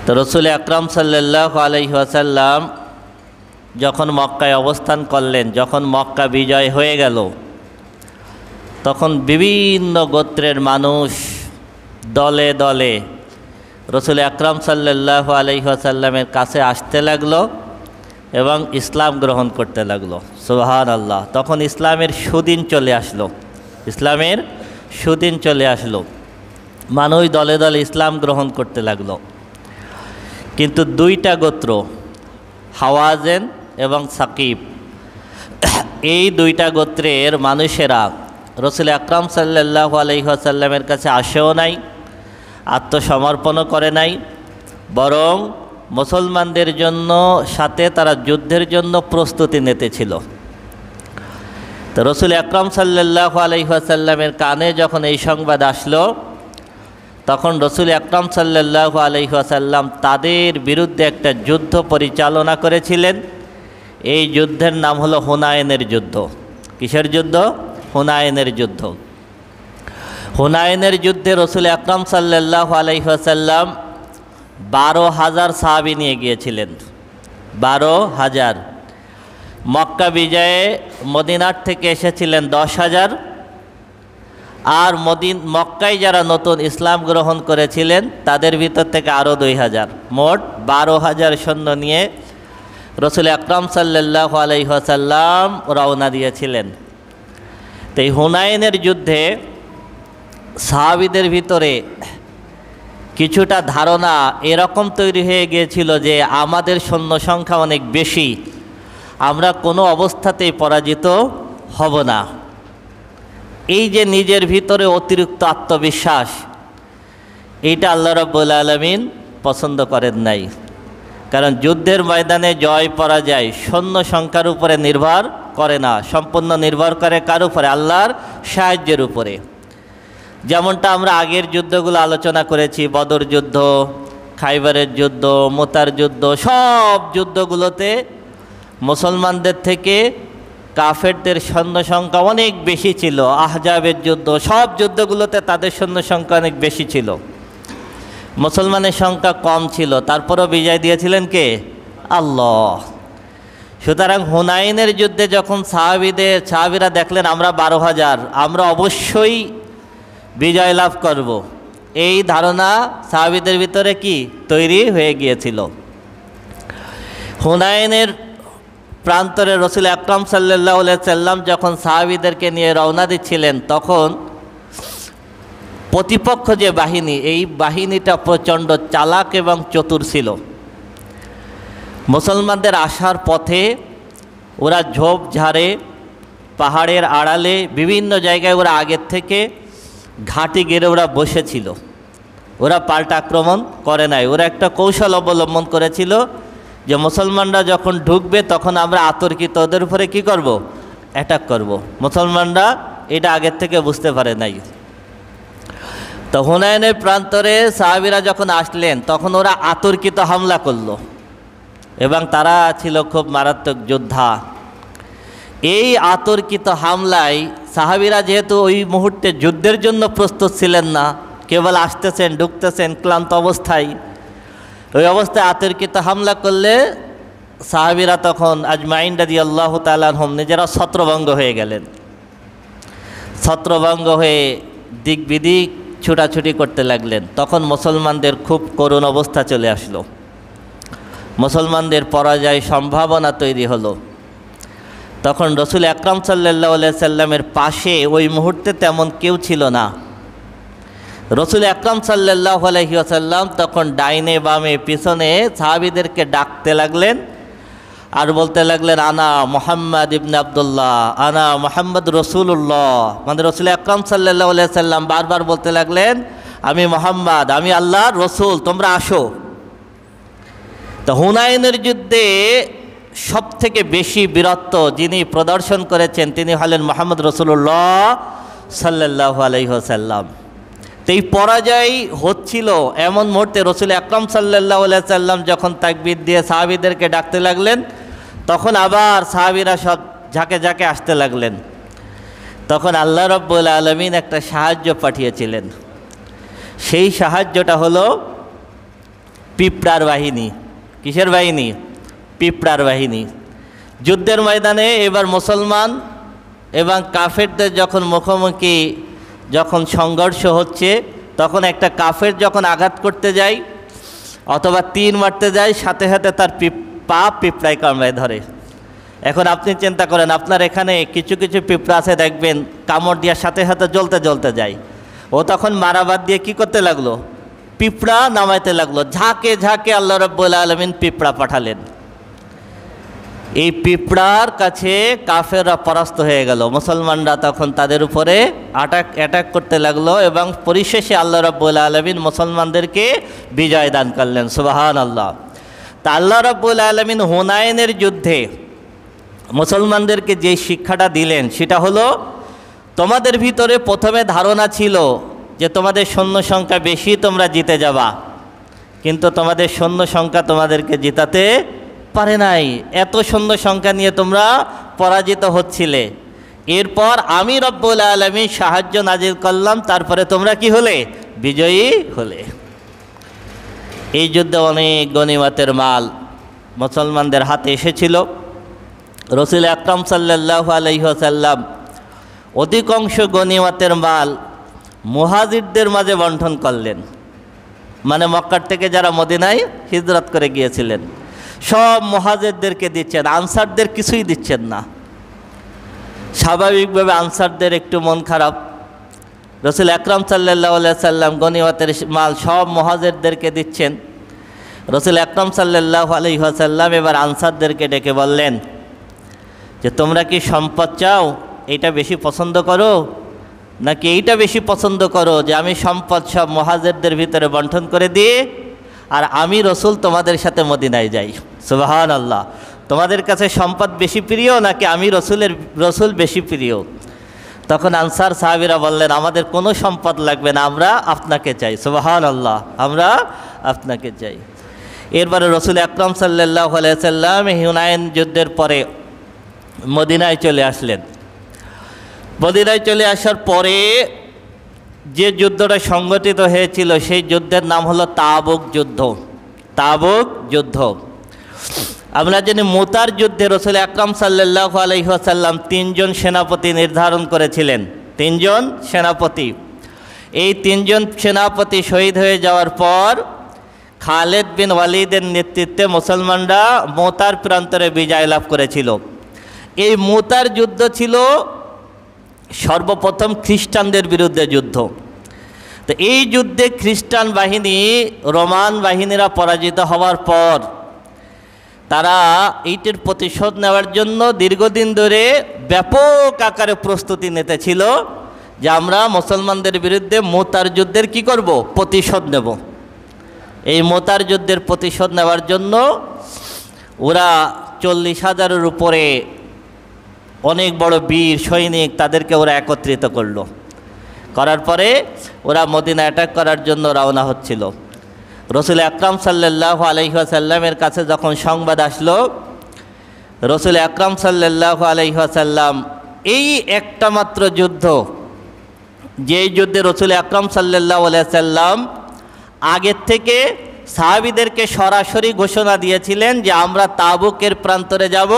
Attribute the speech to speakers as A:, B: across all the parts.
A: তো রসুল আকরাম সাল্লাল্লাহু আলাইহি ওয়াসাল্লাম যখন মক্কায় অবস্থান করলেন, যখন মক্কা বিজয় হয়ে গেল, তখন বিভিন্ন গোত্রের মানুষ দলে দলে রসুল আকরাম সাল্লাল্লাহু আলাইহি ওয়াসাল্লামের কাছে আসতে লাগলো এবং ইসলাম গ্রহণ করতে লাগলো। সুবহানাল্লাহ। তখন ইসলামের সুদিন চলে আসলো, ইসলামের সুদিন চলে আসলো, মানুষ দলে দলে ইসলাম গ্রহণ করতে লাগলো। কিন্তু দুইটা গোত্র, হাওয়াজেন এবং সাকিব, এই দুইটা গোত্রের মানুষেরা রসুল আকরাম সাল্লাল্লাহু আলাইহি ওয়াসাল্লামের কাছে আসেও নাই, আত্মসমর্পণও করে নাই, বরং মুসলমানদের জন্য সাথে তারা যুদ্ধের জন্য প্রস্তুতি নিতেছিল। তো রসুল আকরাম সাল্লাল্লাহু আলাইহি ওয়াসাল্লামের কানে যখন এই সংবাদ আসলো, তখন রসুল আকরাম সাল্লাল্লাহু আলাইহি ওয়াসাল্লাম তাদের বিরুদ্ধে একটা যুদ্ধ পরিচালনা করেছিলেন। এই যুদ্ধের নাম হলো হুনাইনের যুদ্ধ। কিসের যুদ্ধ? হুনাইনের যুদ্ধ। হুনাইনের যুদ্ধে রসুল আকরাম সাল্লাল্লাহু আলাইহি ওয়াসাল্লাম 12,000 সাহাবী নিয়ে গিয়েছিলেন। 12,000। মক্কা বিজয়ে মদিনার থেকে এসেছিলেন 10,000, আর মক্কায় যারা নতুন ইসলাম গ্রহণ করেছিলেন তাদের ভিতর থেকে আরও 2,000, মোট 12,000 সৈন্য নিয়ে রসুল আকরাম সাল্লাল্লাহু আলাইহি ওয়াসাল্লাম রওনা দিয়েছিলেন। তো এই হুনাইনের যুদ্ধে সাহাবীদের ভিতরে কিছুটা ধারণা এরকম তৈরি হয়ে গিয়েছিল যে আমাদের সৈন্য সংখ্যা অনেক বেশি, আমরা কোনো অবস্থাতেই পরাজিত হব না। এই যে নিজের ভিতরে অতিরিক্ত আত্মবিশ্বাস, এইটা আল্লাহ রাব্বুল আলামিন পছন্দ করেন নাই। কারণ যুদ্ধের ময়দানে জয় পরাজয় সৈন্য সংখ্যার উপরে নির্ভর করে না, সম্পূর্ণ নির্ভর করে কার উপরে? আল্লাহর সাহায্যের উপরে। যেমনটা আমরা আগের যুদ্ধগুলো আলোচনা করেছি, বদর যুদ্ধ, খাইবারের যুদ্ধ, মুতার যুদ্ধ, সব যুদ্ধগুলোতে মুসলমানদের থেকে কাফেরদের সৈন্য সংখ্যা অনেক বেশি ছিল। আহজাবের যুদ্ধ, সব যুদ্ধগুলোতে তাদের সৈন্য সংখ্যা অনেক বেশি ছিল, মুসলমানের সংখ্যা কম ছিল, তারপরও বিজয় দিয়েছিলেন কে? আল্লাহ। সুতরাং হুনাইনের যুদ্ধে যখন সাহাবীরা দেখলেন আমরা 12,000, আমরা অবশ্যই বিজয় লাভ করব, এই ধারণা সাহাবীদের ভিতরে কি তৈরি হয়ে গিয়েছিল। হুনাইনের প্রান্তরে রসুল আকরাম সাল্লাল্লাহু আলাইহি সাল্লাম যখন সাহাবীদেরকে নিয়ে রওনা দিচ্ছিলেন, তখন প্রতিপক্ষ যে বাহিনী, এই বাহিনীটা প্রচণ্ড চালাক এবং চতুর ছিল। মুসলমানদের আসার পথে ওরা ঝোপঝাড়ে, পাহাড়ের আড়ালে, বিভিন্ন জায়গায় ওরা আগের থেকে ঘাঁটি গেড়ে ওরা বসেছিল। ওরা পাল্টা আক্রমণ করে নাই, ওরা একটা কৌশল অবলম্বন করেছিল যে মুসলমানরা যখন ঢুকবে তখন আমরা আতর্কিত ওদের উপরে কি করব? অ্যাটাক করব। মুসলমানরা এটা আগের থেকে বুঝতে পারে নাই। তো হুনাইনের প্রান্তরে সাহাবীরা যখন আসলেন তখন ওরা আতর্কিত হামলা করলো এবং তারা ছিল খুব মারাত্মক যোদ্ধা। এই আতর্কিত হামলায় সাহাবীরা যেহেতু ওই মুহূর্তে যুদ্ধের জন্য প্রস্তুত ছিলেন না, কেবল আসতেছেন ঢুকতেছেন ক্লান্ত অবস্থায়, ওই অবস্থায় আতর্কিত হামলা করলে সাহাবীরা তখন আজমাইন রাদিয়াল্লাহু তাআলা আনহুম নিজেরা ছত্রভঙ্গ হয়ে গেলেন। ছত্রভঙ্গ হয়ে দিক বিদিক ছুটাছুটি করতে লাগলেন। তখন মুসলমানদের খুব করুণ অবস্থা চলে আসলো, মুসলমানদের পরাজয় সম্ভাবনা তৈরি হলো। তখন রসুল আকরাম সাল্লাল্লাহু আলাইহি সাল্লামের পাশে ওই মুহূর্তে তেমন কেউ ছিল না। রসুল আকরাম সাল্লাল্লাহু আলাইহি ওয়াসাল্লাম তখন ডাইনে বামে পিছনে সাহাবীদেরকে ডাকতে লাগলেন আর বলতে লাগলেন, আনা মুহাম্মদ ইবনে আব্দুল্লাহ, আনা মুহাম্মদ রাসূলুল্লাহ। মানে রসুল আকরাম সাল্লাল্লাহু আলাইহি সাল্লাম বারবার বলতে লাগলেন, আমি মুহাম্মদ, আমি আল্লাহর রসুল, তোমরা আসো। তো হুনাইনের যুদ্ধে সবথেকে বেশি বীরত্ব যিনি প্রদর্শন করেছেন তিনি হলেন মুহাম্মদ রাসূলুল্লাহ সাল্লাল্লাহু আলাইহি ওয়াসাল্লাম। তো এই পরাজয় হচ্ছিল এমন মুহূর্তে রসুল আকরাম সাল্লাল্লাহু আলাইহি সাল্লাম যখন তাকবীর দিয়ে সাহাবীদেরকে ডাকতে লাগলেন, তখন আবার সাহাবীরা সব ঝাঁকে ঝাঁকে আসতে লাগলেন। তখন আল্লাহ রাব্বুল আলামিন একটা সাহায্য পাঠিয়েছিলেন। সেই সাহায্যটা হলো পিঁপড়ার বাহিনী। কিসের বাহিনী? পিঁপড়ার বাহিনী। যুদ্ধের ময়দানে এবার মুসলমান এবং কাফেরদের যখন মুখোমুখি যখন সংঘর্ষ হচ্ছে, তখন একটা কাফের যখন আঘাত করতে যায় অথবা তীর মারতে যায়, সাথে সাথে তার পা পিঁপড়ায় কামড়ায় ধরে। এখন আপনি চিন্তা করেন, আপনার এখানে কিছু কিছু পিঁপড়া আছে দেখবেন কামড় দেওয়ার সাথে সাথে জ্বলতে জ্বলতে যায়। ও তখন মারাবাদ দিয়ে কি করতে লাগলো? পিঁপড়া নামাইতে লাগলো। ঝাঁকে ঝাঁকে আল্লাহ রাব্বুল আলামিন পিঁপড়া পাঠালেন। এই পিঁপড়ার কাছে কাফেররা পরাস্ত হয়ে গেল। মুসলমানরা তখন তাদের উপরে অ্যাটাক করতে লাগলো এবং পরিশেষে আল্লাহ রাব্বুল আলামিন মুসলমানদেরকে বিজয় দান করলেন। সুবহানাল্লাহ। তা আল্লাহ রাব্বুল আলামিন হুনাইনের যুদ্ধে মুসলমানদেরকে যে শিক্ষাটা দিলেন সেটা হলো, তোমাদের ভিতরে প্রথমে ধারণা ছিল যে তোমাদের সৈন্য সংখ্যা বেশি, তোমরা জিতে যাবা, কিন্তু তোমাদের সৈন্য সংখ্যা তোমাদেরকে জিতাতে পারে নাই। এত সৈন্য সংখ্যা নিয়ে তোমরা পরাজিত হচ্ছিলে। এরপর আমি রব্বুল আলামিন সাহায্য নাজিল করলাম, তারপরে তোমরা কি হলে? বিজয়ী হলে। এই যুদ্ধে অনেক গনিমতের মাল মুসলমানদের হাতে এসেছিল। রাসূল আকরাম সাল্লাল্লাহু আলাইহি ওয়াসাল্লাম অধিকাংশ গনিমতের মাল মুহাজিরদের মাঝে বন্টন করলেন। মানে মক্কার থেকে যারা মদিনায় হিজরত করে গিয়েছিলেন সব মুহাজিরদেরকে দিচ্ছেন, আনসারদের কিছুই দিচ্ছেন না। স্বাভাবিকভাবে আনসারদের একটু মন খারাপ। রাসূল আকরাম সাল্লাল্লাহু আলাইহি ওয়াসাল্লাম গনিমতের মাল সব মুহাজিরদেরকে দিচ্ছেন। রাসূল আকরাম সাল্লাল্লাহু আলাইহি ওয়াসাল্লাম এবার আনসারদেরকে ডেকে বললেন যে তোমরা কি সম্পদ চাও, এইটা বেশি পছন্দ করো, নাকি এইটা বেশি পছন্দ করো যে আমি সম্পদ সব মুহাজিরদের ভিতরে বন্টন করে দিই আর আমি রসুল তোমাদের সাথে মদিনায় যাই? সুবহানাল্লাহ। তোমাদের কাছে সম্পদ বেশি প্রিয় নাকি আমি রসুল বেশি প্রিয়? তখন আনসার সাহাবীরা বললেন, আমাদের কোনো সম্পদ লাগবে না, আমরা আপনাকে চাই। সুবহানাল্লাহ, আমরা আপনাকে চাই। এরপরে রাসূল আকরাম সাল্লাল্লাহু আলাইহি ওয়াসাল্লাম হুনাইন যুদ্ধের পরে মদিনায় চলে আসলেন। মদিনায় চলে আসার পরে যে যুদ্ধটা সংগঠিত হয়েছিল সেই যুদ্ধের নাম হলো তাবুক যুদ্ধ। তাবুক যুদ্ধ। আমরা জানি মুতার যুদ্ধে রাসূল আকরাম সাল্লাল্লাহু আলাইহি ওয়াসাল্লাম 3 জন সেনাপতি নির্ধারণ করেছিলেন। 3 জন সেনাপতি। এই 3 জন সেনাপতি শহীদ হয়ে যাওয়ার পর খালিদ বিন ওয়ালিদের নেতৃত্বে মুসলমানরা মুতার প্রান্তরে বিজয় লাভ করেছিল। এই মুতার যুদ্ধ ছিল সর্বপ্রথম খ্রিস্টানদের বিরুদ্ধে যুদ্ধ। তো এই যুদ্ধে খ্রিস্টান বাহিনী রোমান বাহিনীরা পরাজিত হওয়ার পর তারা এইটির প্রতিশোধ নেওয়ার জন্য দীর্ঘদিন ধরে ব্যাপক আকারে প্রস্তুতি নিতেছিল যে আমরা মুসলমানদের বিরুদ্ধে মুতার যুদ্ধের কি করব? প্রতিশোধ নেব। এই মুতার যুদ্ধের প্রতিশোধ নেওয়ার জন্য ওরা 40,000-এর উপরে অনেক বড় বীর সৈনিক তাদেরকে ওরা একত্রিত করলো। করার পরে ওরা মদিনা অ্যাটাক করার জন্য রওনা হচ্ছিল। রাসূল আকরাম সাল্লাল্লাহু আলাইহি ওয়াসাল্লামের কাছে যখন সংবাদ আসলো, রাসূল আকরাম সাল্লাল্লাহু আলাইহি ওয়াসাল্লাম এই একটা মাত্র যুদ্ধ, যেই যুদ্ধে রাসূল আকরাম সাল্লাল্লাহু আলাইহি ওয়াসাল্লাম আগের থেকে সাহাবীদেরকে সরাসরি ঘোষণা দিয়েছিলেন যে আমরা তাবুকের প্রান্তরে যাব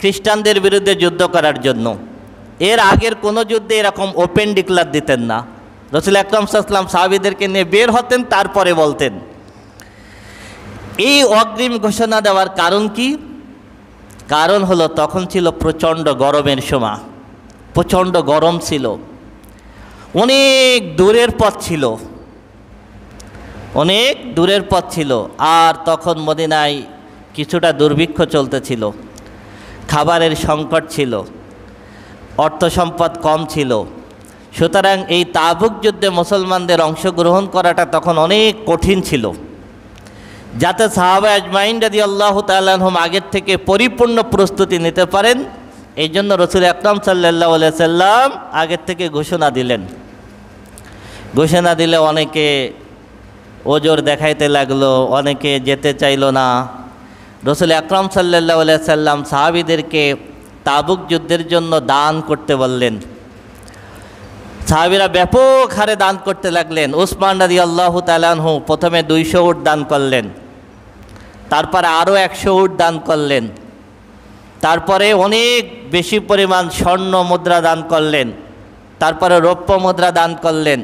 A: খ্রিস্টানদের বিরুদ্ধে যুদ্ধ করার জন্য। এর আগের কোনো যুদ্ধে এরকম ওপেন ডিক্লার দিতেন না। রাসূল আকরাম সাল্লাল্লাহু আলাইহি ওয়াসাল্লাম সাহাবীদেরকে নিয়ে বের হতেন, তারপরে বলতেন। এই অগ্রিম ঘোষণা দেওয়ার কারণ কি? কারণ হলো তখন ছিল প্রচণ্ড গরমের সময়, প্রচণ্ড গরম ছিল, অনেক দূরের পথ ছিল, অনেক দূরের পথ ছিল। আর তখন মদিনায় কিছুটা দুর্ভিক্ষ চলতেছিল, খাবারের সংকট ছিল, অর্থ সম্পদ কম ছিল। সুতরাং এই তাবুক যুদ্ধে মুসলমানদের অংশগ্রহণ করাটা তখন অনেক কঠিন ছিল। যাতে সাহাবা আজমাইন রাদিয়াল্লাহু তাআলা আনহুম আগের থেকে পরিপূর্ণ প্রস্তুতি নিতে পারেন, এই জন্য রাসূল আকরাম সাল্লাল্লাহু আলাইহি ওয়াসাল্লাম আগের থেকে ঘোষণা দিলেন। ঘোষণা দিলে অনেকে ওজোর দেখাইতে লাগলো, অনেকে যেতে চাইল না। রাসূল আকরাম সাল্লাল্লাহু আলাইহি ওয়াসাল্লাম সাহাবীদেরকে তাবুক যুদ্ধের জন্য দান করতে বললেন। সাহাবীরা ব্যাপক হারে দান করতে লাগলেন। উসমান রাদিয়াল্লাহু তাআলা আনহু প্রথমে 200 উট দান করলেন, তারপরে আরও 100 উট দান করলেন, তারপরে অনেক বেশি পরিমাণ স্বর্ণ মুদ্রা দান করলেন, তারপরে রৌপ্য মুদ্রা দান করলেন।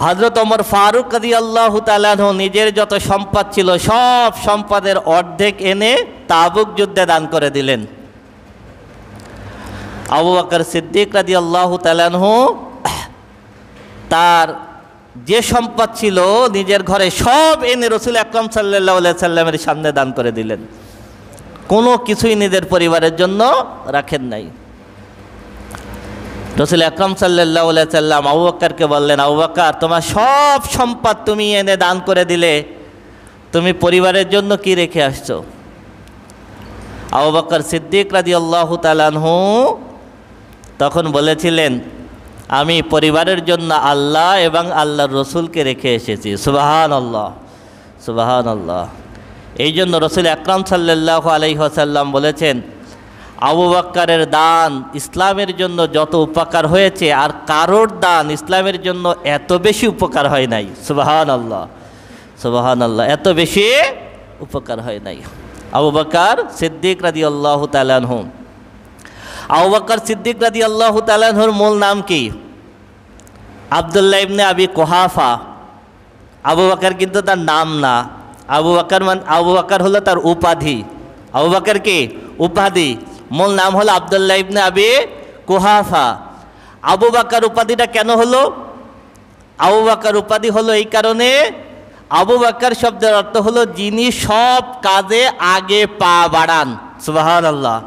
A: হযরত ওমর ফারুক রাদিয়াল্লাহু তাআলা আনহু নিজের যত সম্পদ ছিল সব সম্পদের অর্ধেক এনে তাবুক যুদ্ধে দান করে দিলেন। আবু বকর সিদ্দিক রাদিয়াল্লাহু তাআলা আনহু তার যে সম্পদ ছিল নিজের ঘরে সব এনে রাসূল আকরাম সাল্লাল্লাহু আলাইহি সাল্লামের সামনে দান করে দিলেন। কোনো কিছুই নিজের পরিবারের জন্য রাখেন নাই। রাসূল আকরাম সাল্লাল্লাহু আলাইহি সাল্লাম আবু বকরকে বললেন, আবু বকর, তোমার সব সম্পদ তুমি এনে দান করে দিলে, তুমি পরিবারের জন্য কি রেখে আসছো? আবু বকর সিদ্দিক রাদিয়াল্লাহু তাআলা আনহু তখন বলেছিলেন, আমি পরিবারের জন্য আল্লাহ এবং আল্লাহর রসুলকে রেখে এসেছি। সুবহানাল্লাহ, সুবহানাল্লাহ। এই জন্য রাসূল আকরাম সাল্লাল্লাহু আলাইহি ওয়াসাল্লাম বলেছেন, আবু বকরের দান ইসলামের জন্য যত উপকার হয়েছে আর কারোর দান ইসলামের জন্য এত বেশি উপকার হয় নাই। সুবহানাল্লাহ, সুবহানাল্লাহ, এত বেশি উপকার হয় নাই। আবু বকর সিদ্দিক রাদিয়াল্লাহু তাআলা আনহু, আবু বকর সিদ্দিক রাদিয়াল্লাহু তাআলা আনহুর মূল নাম কি? আব্দুল্লাহ ইবনে আবি কুহাফা। আবু বকর কিন্তু তার নাম না, আবু বকর হলো তার উপাধি। আবু বকর কি উপাধি, মূল নাম হলো আব্দুল্লাহ ইবনে আবি কুহাফা। আবু বকর উপাধিটা কেন হলো? আবু বকর উপাধি হলো এই কারণে, আবু বকর শব্দের অর্থ হলো যিনি সব কাজে আগে পা বাড়ান। সুবহানাল্লাহ।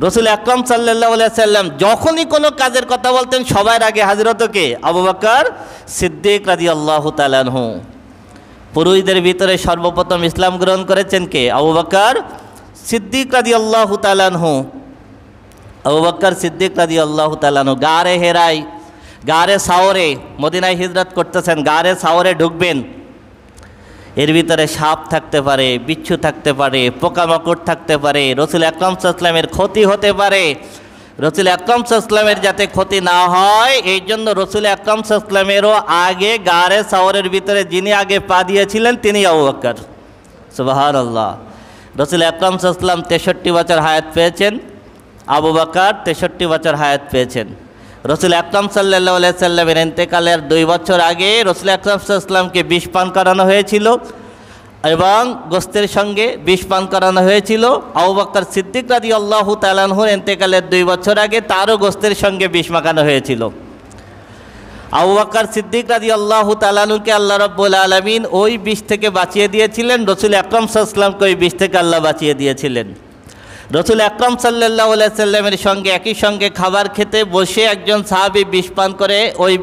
A: রাসূল আকরাম সাল্লাল্লাহু আলাইহি সাল্লাম যখনই কোনো কাজের কথা বলতেন সবার আগে হাজির হতো কে? আবু বকর সিদ্দিক রাদিয়াল্লাহু তাআলা আনহু। পুরুষদের ভিতরে সর্বপ্রথম ইসলাম গ্রহণ করেছেন কে? আবু বকর সিদ্দিক রাদিয়াল্লাহু তাআলা আনহু। আবু বকর সিদ্দিক রাদিয়াল্লাহু তাআলা আনহু গারে হেরাই, গারে সাওরে, মদিনায় হিজরত করতেছেন, গারে সাওরে ঢুকবেন। এর ভিতরে সাপ থাকতে পারে, বিচ্ছু থাকতে পারে, পোকামাকড় থাকতে পারে, রাসূল আকরাম সাল্লাল্লাহু আলাইহি ওয়াসাল্লামের ক্ষতি হতে পারে। রাসূল আকরাম সাল্লাল্লাহু আলাইহি ওয়াসাল্লামের যাতে ক্ষতি না হয় এই জন্য রাসূল আকরাম সাল্লাল্লাহু আলাইহি ওয়াসাল্লামেরও আগে গারে সাওরের ভিতরে যিনি আগে পা দিয়েছিলেন তিনি আবু বকর। সুবহানাল্লাহ। রাসূল আকরাম সাল্লাল্লাহু আলাইহি ওয়াসাল্লাম 63 বছর হায়াত পেয়েছেন, আবু বকর 63 বছর হায়াত পেয়েছেন। রাসূল আকরাম সাল্লাল্লাহু আলাইহি সাল্লামের ইন্তেকালের 2 বছর আগে রাসূল আকরাম সাল্লাল্লাহু আলাইহি সাল্লামকে বিষ পান করানো হয়েছিল এবং গোস্তের সঙ্গে বিষ পান করানো হয়েছিল। আবু বকর সিদ্দিক রাদিয়াল্লাহু তাআলা আনহুর ইন্তেকালের 2 বছর আগে তারও গোস্তের সঙ্গে বিষ মাখানো হয়েছিল। আবু বকর সিদ্দিক রাদিয়াল্লাহু তাআলা আনহুকে আল্লাহ রাব্বুল আলামিন ওই বিষ থেকে বাঁচিয়ে দিয়েছিলেন, রাসূল আকরাম সাল্লাল্লাহু আলাইহি সাল্লামকে ওই বিষ থেকে আল্লাহ বাঁচিয়ে দিয়েছিলেন। রাসূল আকরাম সাল্লাল্লাহু আলাইহি সাল্লামের সঙ্গে একই সঙ্গে খাবার খেতে বসে একজন সাহাবী বিষ পান করে, ওই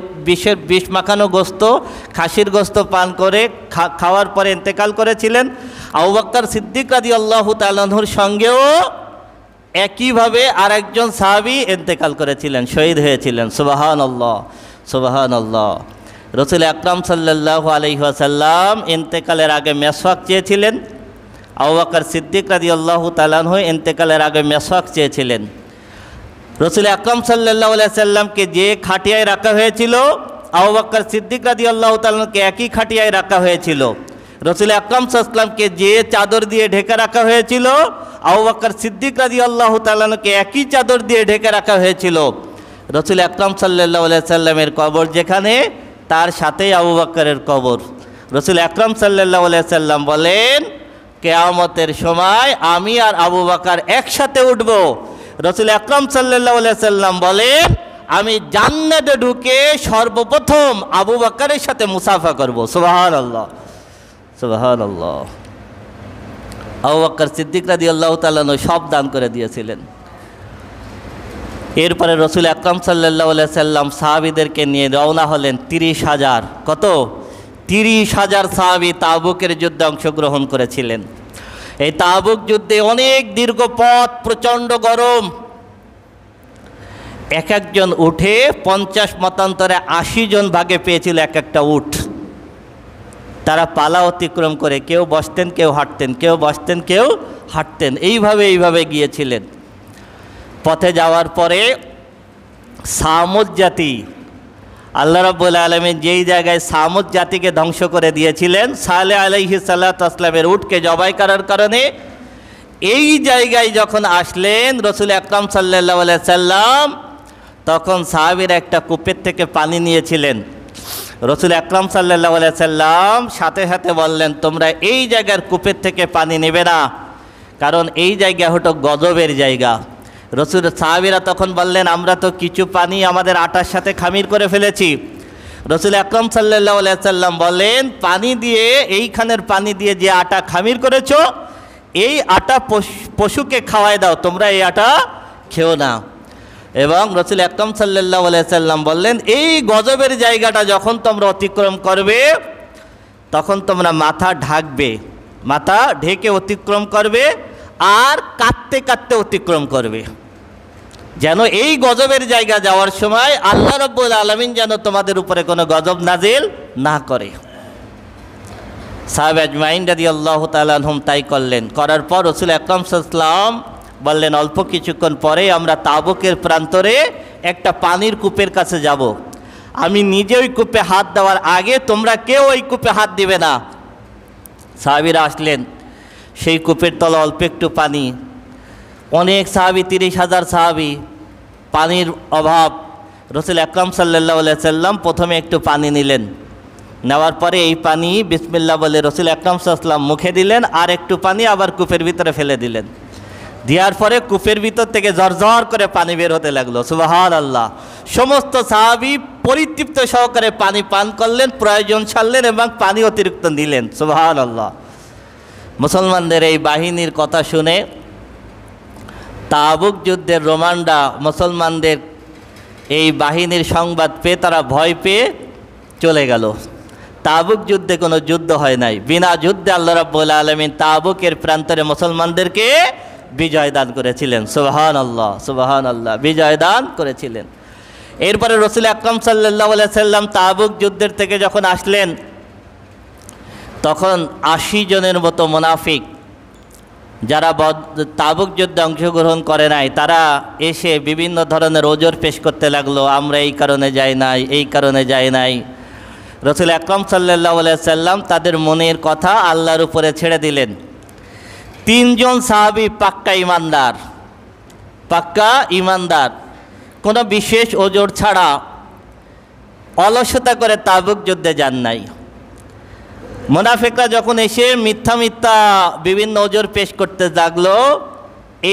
A: বিষ মাখানো গোস্ত, খাসির গোস্ত পান করে খাওয়ার পরে ইন্তেকাল করেছিলেন। আবু বকর সিদ্দিক রাদিয়াল্লাহু তাআলা আনহুর সঙ্গেও একইভাবে আরেকজন সাহাবী ইন্তেকাল করেছিলেন, শহীদ হয়েছিলেন। সুবহানাল্লাহ, সুবহানাল্লাহ। রাসূল আকরাম সাল্লাল্লাহু আলাইহি ওয়াসাল্লাম ইন্তেকালের আগে মেসওয়াক চেয়েছিলেন। আবু বকর সিদ্দিক রাদিয়াল্লাহু তাআলা আনহু ইন্তেকালের আগে মেসওয়াক চেয়েছিলেন। রাসূল আকরাম সাল্লাল্লাহু আলাইহি সাল্লামকে যে খাটিয়ায় রাখা হয়েছিল আবু বকর সিদ্দিক রাদিয়াল্লাহু তাআলা আনহুকে একই খাটিয়ায় রাখা হয়েছিল। রাসূল আকরাম সাল্লাল্লাহু আলাইহি সাল্লামকে যে চাদর দিয়ে ঢেকে রাখা হয়েছিল আবু বকর সিদ্দিক রাদিয়াল্লাহু তাআলা আনহুকে একই চাদর দিয়ে ঢেকে রাখা হয়েছিল। রাসূল আকরাম সাল্লাল্লাহু আলাইহি সাল্লামের কবর যেখানে তার সাথেই আবু বকরের কবর। রাসূল আকরাম সাল্লাল্লাহু আলাইহি সাল্লাম বলেন, কিয়ামতের সময় আমি আর আবু বকর একসাথে উঠব। রাসূল আকরাম সাল্লাল্লাহু আলাইহি সাল্লাম বলেন, আমি জান্নাতে ঢুকে সর্বপ্রথম আবু বকরের সাথে মুসাফা করব। সুবহানাল্লাহ, সুবহানাল্লাহ। আবু বকর সিদ্দিক রাদিয়াল্লাহু তাআলা সব দান করে দিয়েছিলেন। এরপরে রাসূল আকরাম সাল্লাল্লাহু আলাইহি সাল্লাম সাহাবীদেরকে নিয়ে রওনা হলেন। 30,000 কত? 30,000 সাহাবী তাবুকের যুদ্ধে অংশগ্রহণ করেছিলেন। এই তাবুক যুদ্ধে অনেক দীর্ঘ পথ, প্রচণ্ড গরম। এক একজন উঠে 50 মতান্তরে 80 জন ভাগে পেয়েছিল এক একটা উট। তারা পালা অতিক্রম করে কেউ বসতেন কেউ হাঁটতেন, কেউ বসতেন কেউ হাঁটতেন, এইভাবে গিয়েছিলেন। পথে যাওয়ার পরে সামুদ জাতি, আল্লাহ রাব্বুল আলামিন যেই জায়গায় সামুদ জাতিকে ধ্বংস করে দিয়েছিলেন সালেহ আলাইহিস সালাতু ওয়াস সালামের উটকে জবাই করার কারণে, এই জায়গায় যখন আসলেন রসুল আকরাম সাল্লাল্লাহু আলাইহি সাল্লাম, তখন সাহাবীরা একটা কূপের থেকে পানি নিয়েছিলেন। রসুল আকরাম সাল্লাল্লাহু আলাইহি সাল্লাম সাথে সাথে বললেন, তোমরা এই জায়গার কূপের থেকে পানি নেবে না, কারণ এই জায়গা হলো গজবের জায়গা। রসুল সাহাবীরা তখন বললেন, আমরা তো কিছু পানি আমাদের আটার সাথে খামির করে ফেলেছি। রসুল আকরাম সাল্লাল্লাহু আলাইহি সাল্লাম বললেন, পানি দিয়ে, এইখানের পানি দিয়ে যে আটা খামির করেছো, এই আটা পশুকে খাওয়ায় দাও, তোমরা এই আটা খেও না। এবং রসুল আকরাম সাল্লাল্লাহু আলাইহি সাল্লাম বললেন, এই গজবের জায়গাটা যখন তোমরা অতিক্রম করবে, তখন তোমরা মাথা ঢাকবে, মাথা ঢেকে অতিক্রম করবে, আর কাঁদতে কাঁদতে অতিক্রম করবে, যেন এই গজবের জায়গা যাওয়ার সময় আল্লাহ রাব্বুল আলামিন যেন তোমাদের উপরে কোনো গজব নাজিল না করে। সাহাবা আজমাইন রাদিয়াল্লাহু তাআলা আনহুম তাই করলেন। করার পর রসুল আকরাম সাল্লাল্লাহু আলাইহি ওয়াসাল্লাম বললেন, অল্প কিছুক্ষণ পরে আমরা তাবুকের প্রান্তরে একটা পানির কূপের কাছে যাব, আমি নিজে ওই কূপে হাত দেওয়ার আগে তোমরা কেউ ওই কূপে হাত দিবে না। সাহাবীরা আসলেন, সেই কূপের তলা অল্প একটু পানি, অনেক সাহাবী, 30,000 সাহাবী, পানির অভাব। রসুল আকরাম সাল্লাল্লাহু আলাইহি সাল্লাম প্রথমে একটু পানি নিলেন, নেওয়ার পরে এই পানি বিসমিল্লাহ বলে রসুল আকরাম সাল্লাল্লাহু আলাইহি সাল্লাম মুখে দিলেন, আর একটু পানি আবার কূপের ভিতরে ফেলে দিলেন। দেওয়ার পরে কূপের ভিতর থেকে ঝরঝর করে পানি বের হতে লাগলো। সুবহানাল্লাহ। সমস্ত সাহাবী পরিতৃপ্ত সহকারে পানি পান করলেন, প্রয়োজন ছাড়লেন এবং পানি অতিরিক্ত নিলেন। সুবহানাল্লাহ। মুসলমানদের এই বাহিনীর কথা শুনে তাবুক যুদ্ধের রোমানরা মুসলমানদের এই বাহিনীর সংবাদ পেয়ে তারা ভয় পেয়ে চলে গেল। তাবুক যুদ্ধে কোনো যুদ্ধ হয় নাই, বিনা যুদ্ধে আল্লাহ রাব্বুল আলামিন তাবুকের প্রান্তরে মুসলমানদেরকে বিজয় দান করেছিলেন। সুবহানাল্লাহ, সুবহানাল্লাহ, বিজয় দান করেছিলেন। এরপরে রসুল আকরাম সাল্লাল্লাহু আলাইহি সাল্লাম তাবুক যুদ্ধের থেকে যখন আসলেন, তখন 80 জনের মতো মুনাফিক, যারা তাবুক যুদ্ধে অংশগ্রহণ করে নাই, তারা এসে বিভিন্ন ধরনের ওজর পেশ করতে লাগলো, আমরা এই কারণে যাই নাই, এই কারণে যাই নাই। রসুল আকরাম সাল্লাল্লাহু আলাইহি সাল্লাম তাদের মনের কথা আল্লাহর উপরে ছেড়ে দিলেন। 3 জন সাহাবী পাক্কা ইমানদার, পাক্কা ইমানদার, কোনো বিশেষ ওজর ছাড়া অলসতা করে তাবুক যুদ্ধে যান নাই। মুনাফিকরা যখন এসে মিথ্যা মিথ্যা বিভিন্ন ওজর পেশ করতে লাগলো,